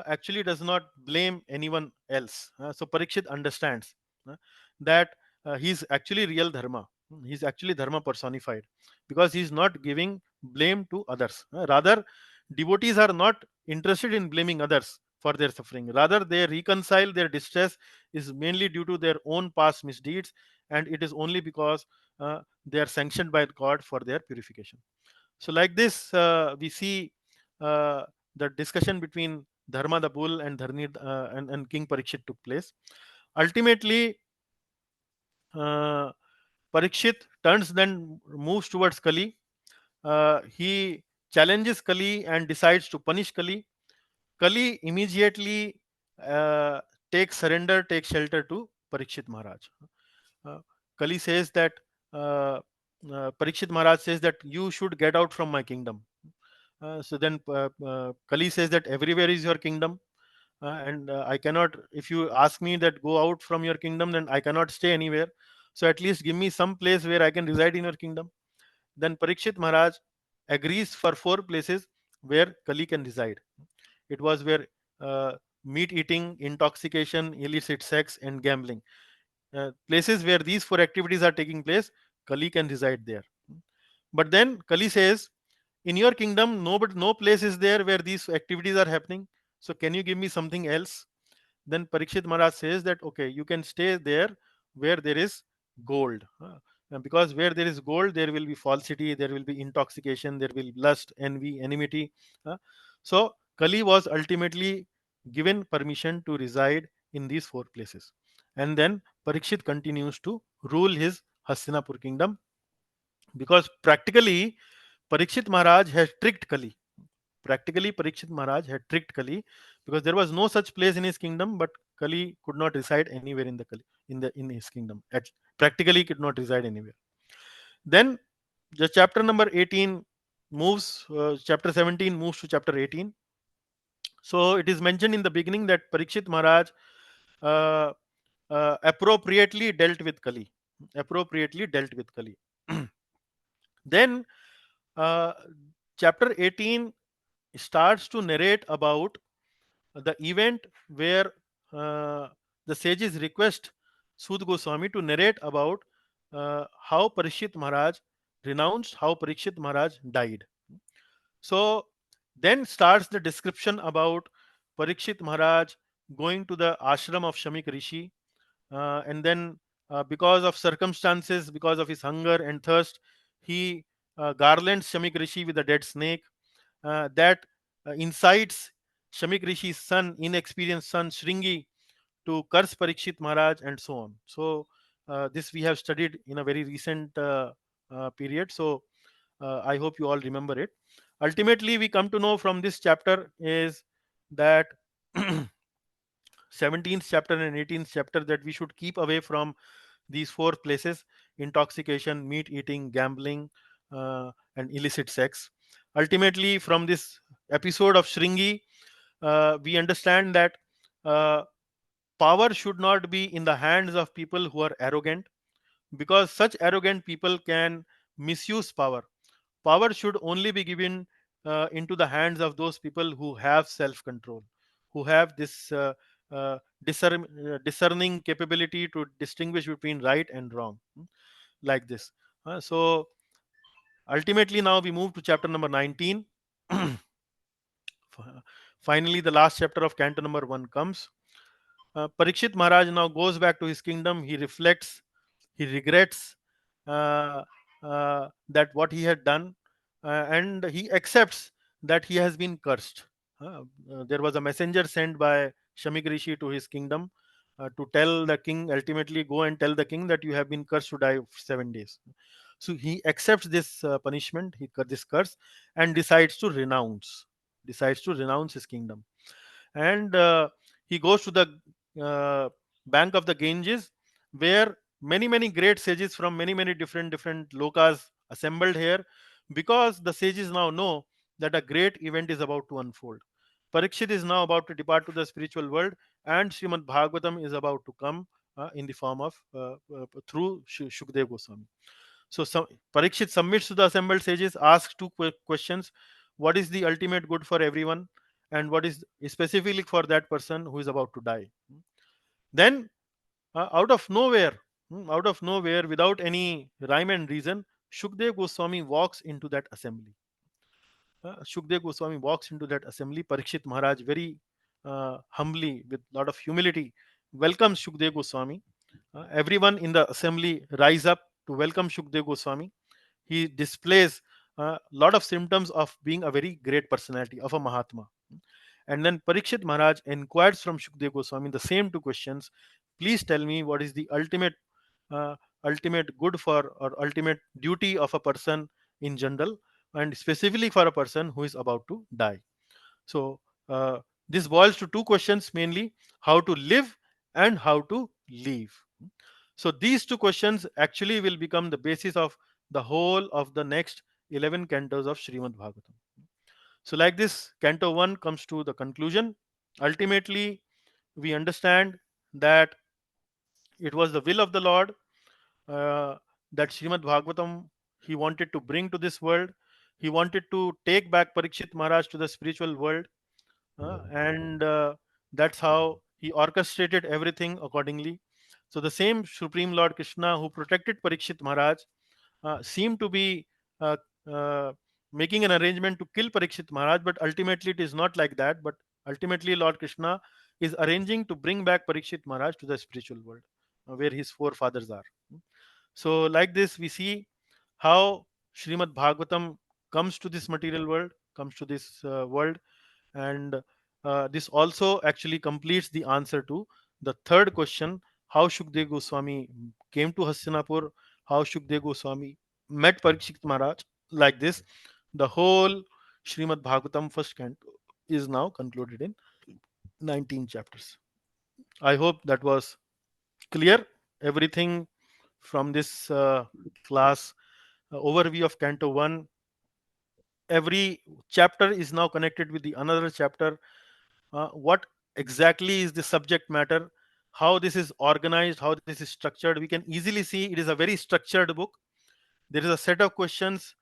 actually does not blame anyone else. So Parikshit understands uh, that he's actually real Dharma. He's actually Dharma personified, because he's not giving blame to others. Rather, devotees are not interested in blaming others for their suffering. Rather, they reconcile their distress is mainly due to their own past misdeeds, and it is only because they are sanctioned by God for their purification. So, like this, we see uh, the discussion between Dharma the bull and and King Parikshit took place. Ultimately, uh, Parikshit turns then moves towards Kali. He challenges Kali and decides to punish Kali. Kali immediately uh, takes shelter to Parikshit Maharaj. Uh, Kali says that Parikshit Maharaj says that you should get out from my kingdom. So then Kali says that everywhere is your kingdom, and I cannot. If you ask me that go out from your kingdom, then I cannot stay anywhere. So at least give me some place where I can reside in your kingdom. Then Parikshit Maharaj agrees for 4 places where Kali can reside. It was where meat eating, intoxication, illicit sex, and gambling. Places where these 4 activities are taking place, Kali can reside there. But then Kali says, in your kingdom, no place is there where these activities are happening. So can you give me something else? Then Parikshit Maharaj says that okay, you can stay there where there is gold. And because where there is gold, there will be falsity, there will be intoxication, there will be lust, envy, enmity. uh. So Kali was ultimately given permission to reside in these 4 places. And then Parikshit continues to rule his Hastinapur kingdom, because practically Parikshit Maharaj has tricked Kali. Practically, Parikshit Maharaj had tricked Kali, because there was no such place in his kingdom, but Kali could not reside anywhere in the Kali in his kingdom. Practically, could not reside anywhere. Then the chapter number 18 moves. Chapter 17 moves to chapter 18. So it is mentioned in the beginning that Parikshit Maharaj uh, appropriately dealt with Kali. Appropriately dealt with Kali. Then uh, chapter 18 starts to narrate about the event where the sages request Sud Goswami to narrate about how Parikshit Maharaj renounced, how Parikshit Maharaj died. So then starts the description about Parikshit Maharaj going to the ashram of Shamik Rishi, and then because of circumstances, because of his hunger and thirst, he garlands Shamik Rishi with a dead snake. That incites Shamik Rishi's son, inexperienced son Shringi, to curse Parikshit Maharaj, and so on. So this we have studied in a very recent period. So I hope you all remember it. Ultimately, we come to know from this chapter is that 17th chapter and 18th chapter, that we should keep away from these 4 places: intoxication, meat eating, gambling, and illicit sex. Ultimately, from this episode of Shringi, we understand that uh, power should not be in the hands of people who are arrogant, because such arrogant people can misuse power. Power should only be given into the hands of those people who have self control, who have this discerning capability to distinguish between right and wrong, like this. So ultimately, now we move to chapter number 19. Finally, the last chapter of canto number 1 comes. Parikshit Maharaj now goes back to his kingdom. He reflects, he regrets that what he had done, and he accepts that he has been cursed. There was a messenger sent by Shamik Rishi to his kingdom to tell the king, ultimately go and tell the king that you have been cursed to die for 7 days. So he accepts this punishment, this curse, and decides to renounce his kingdom. And he goes to the uh, bank of the Ganges, where many great sages from many different lokas assembled here, because the sages now know that a great event is about to unfold. Parikshit is now about to depart to the spiritual world, and Srimad Bhagavatam is about to come in the form of through Shukdev Goswami. So Parikshit submits to the assembled sages, asks two questions: what is the ultimate good for everyone, and what is specifically for that person who is about to die? Then, out of nowhere, without any rhyme and reason, Shukdev Goswami walks into that assembly. Shukdev Goswami walks into that assembly. Parikshit Maharaj, very humbly, with lot of humility, welcomes Shukdev Goswami. Everyone in the assembly rise up to welcome Shukdev Goswami. He displays a lot of symptoms of being a very great personality, of a Mahatma. And then Parikshit Maharaj inquires from Shukdev Goswami the same two questions. Please tell me what is the uh, ultimate good for, or ultimate duty of a person in general, and specifically for a person who is about to die. So uh, this boils to two questions mainly: how to live and how to leave. So these two questions actually will become the basis of the whole of the next 11 cantos of Srimad Bhagavatam. So, like this, Canto 1 comes to the conclusion. Ultimately, we understand that it was the will of the Lord uh, that Srimad Bhagavatam he wanted to bring to this world. He wanted to take back Parikshit Maharaj to the spiritual world, and that's how he orchestrated everything accordingly. So, the same Supreme Lord Krishna who protected Parikshit Maharaj seem to be uh, uh, making an arrangement to kill Parikshit Maharaj, but ultimately it is not like that. But ultimately, Lord Krishna is arranging to bring back Parikshit Maharaj to the spiritual world, where his forefathers are. So, like this, we see how Srimad Bhagavatam comes to this material world, comes to this world, and this also actually completes the answer to the third question: how Shukdev Goswami came to Hastinapur, how Shukdev Goswami met Parikshit Maharaj. Like this, the whole Srimad Bhagavatam first canto is now concluded in 19 chapters. I hope that was clear. Everything from this class overview of Canto 1, every chapter is now connected with the another chapter. What exactly is the subject matter, how this is organized, how this is structured? We can easily see it is a very structured book. There is a set of questions,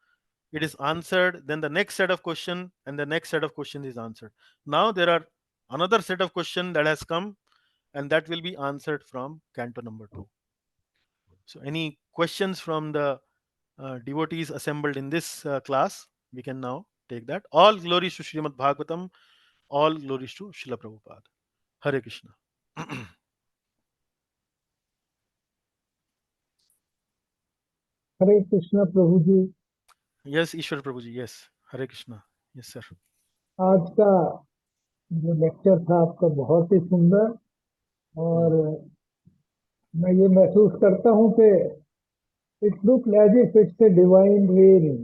it is answered, then the next set of question, and the next set of questions is answered. Now there are another set of question that has come, and that will be answered from canto number 2. So any questions from the devotees assembled in this class, we can now take that. All glories to Srimad Bhagavatam, all glories to Srila Prabhupada. Hare Krishna. Hare Krishna Prabhu ji. Yes, Ishwar Prabhuji, yes. Hare Krishna. Yes, sir. आज का जो lecture था आपका बहुत ही सुंदर, और मैं ये महसूस करता हूँ कि it look as if it's a divine reading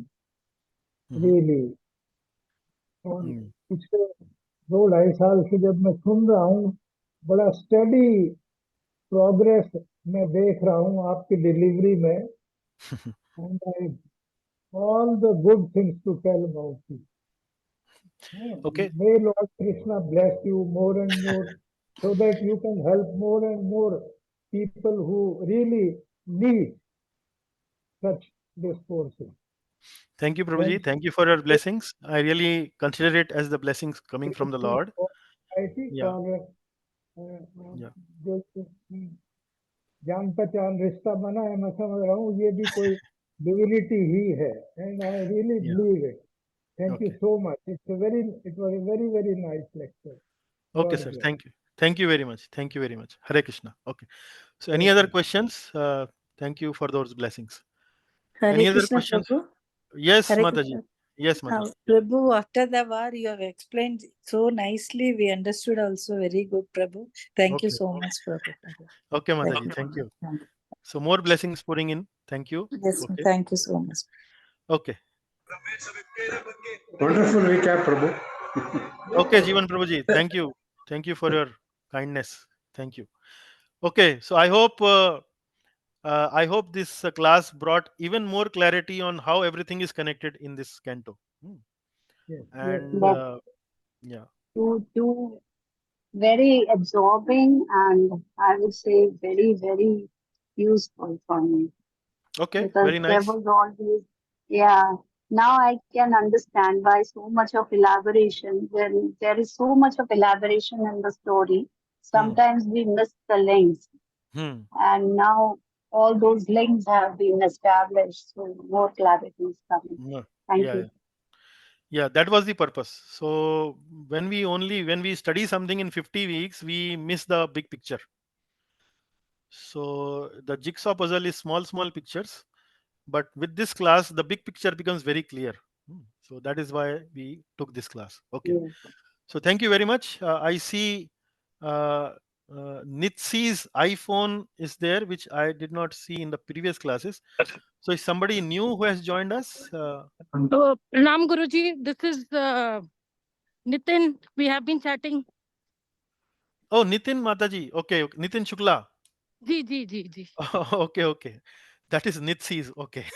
really. और पिछले 2-2.5 साल से जब मैं सुन रहा हूँ, बड़ा स्टडी प्रोग्रेस मैं देख रहा हूँ आपकी डिलीवरी में, and I all the good things to tell about you. Okay. May Lord Krishna bless you more and more. so that you can help more and more people who really need such discourses. Thank you, Then Prabhuji. Thank you for your blessings. I really consider it as the blessings coming from the Lord. ऐसी Yeah, और yeah, जो जान पहचान रिश्ता बना है, मैं समझ रहा हूँ ये भी कोई डिविनिटी ही है, and I really yeah. Believe it. Thank you Okay. so much. It was a very, very nice lecture. Okay, God sir. bless. Thank you. Thank you very much. Thank you very much. Hare Krishna. Okay. So, any other Okay. questions? Thank you for those blessings. Hare Any other Krishna, questions? Prabhu. Yes, Hare Mataji. Krishna. Yes, Mataji. Prabhu, after the war, you have explained so nicely. We understood also very good, Prabhu. Thank you Okay. so much, Prabhu. Okay, Thank Mataji. you. Thank you. Thank you. So, more blessings pouring in. Thank you. Yes, Okay. thank you so much. Okay. Wonderful recap, Prabhu. Okay, Jeevan Prabhuji. Thank you. Thank you for your kindness. Thank you. Okay. So, I hope this class brought even more clarity on how everything is connected in this canto. Yes, yes, And That yeah. two very absorbing and I would say very, very useful for me Okay. because Very there nice. was always, yeah. Now I can understand why so much of elaboration, when there is so much of elaboration in the story, Hmm. sometimes we miss the links. Hmm. And now all those links have been established, so more clarity is coming. Yeah. Thank Yeah. you. Yeah, that was the purpose. So when we study something in 50 weeks, we miss the big picture. So the jigsaw puzzle is small pictures, but with this class, the big picture becomes very clear. So that is why we took this class. Okay. Yeah. So thank you very much. I see Nitsi's iPhone is there, which I did not see in the previous classes. So is somebody new who has joined us? Pranam Guruji, this is Nitin. We have been chatting. Oh, Nitin Mataji. Okay, okay. Nitin Shukla. Ji, ji, ji, ji. Okay, okay. That is Nitsi's. Okay.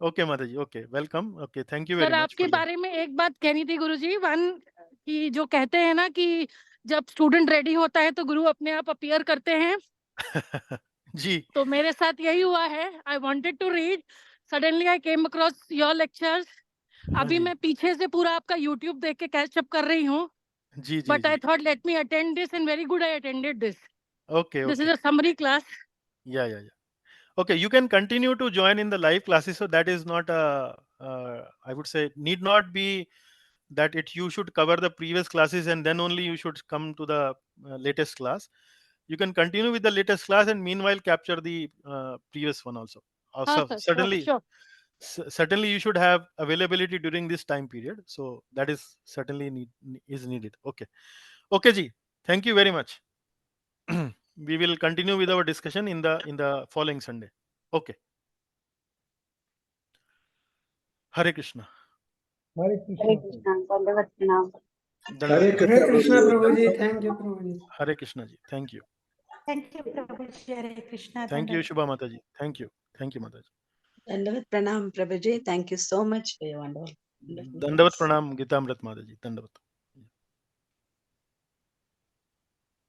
Okay, Mataji. Okay, welcome. Okay, thank you sir very much आपके for बारे में एक बात कहनी थी गुरुजी. One कि जो कहते हैं ना कि जब स्टूडेंट रेडी होता है तो गुरु अपने आप अपीयर करते हैं. that. जी. तो मेरे साथ यही हुआ है. I wanted to read, suddenly I came across your lectures. हाँ अभी जी. मैं पीछे से पूरा आपका यूट्यूब देख के कैच अप कर रही हूँ. जी जी बट आई जी. Thought let me attend this and very good I attended this. Okay, this is okay. A summary class. Yeah. Okay, you can continue to join in the live classes. So that is not a, I would say, need not be that you should cover the previous classes and then only you should come to the latest class. You can continue with the latest class and meanwhile capture the previous one also. हाँ Also, sir, sure certainly, sure. certainly you should have availability during this time period. So that is certainly is needed. Okay. Okay, ji. Thank you very much. We will continue with our discussion in the following Sunday. Okay. Hare Krishna. Hare Hare Krishna. Krishna, Dandavat Pranam. Dandavat Hare Prabhuji. Hare Krishna, Krishna, Prabhu. Prabhuji. Thank you, Prabhuji. Hare Krishna ji. Thank you. Thank you, Prabhuji. Hare Krishna. Thank you, Dandavat. Shubha Mataji. Thank you. Thank you, Mataji. Dandavat Pranam, Prabhuji. Thank you so much for your wonderful Dandavat class. Pranam, Gitamrit Mataji. Dandavat.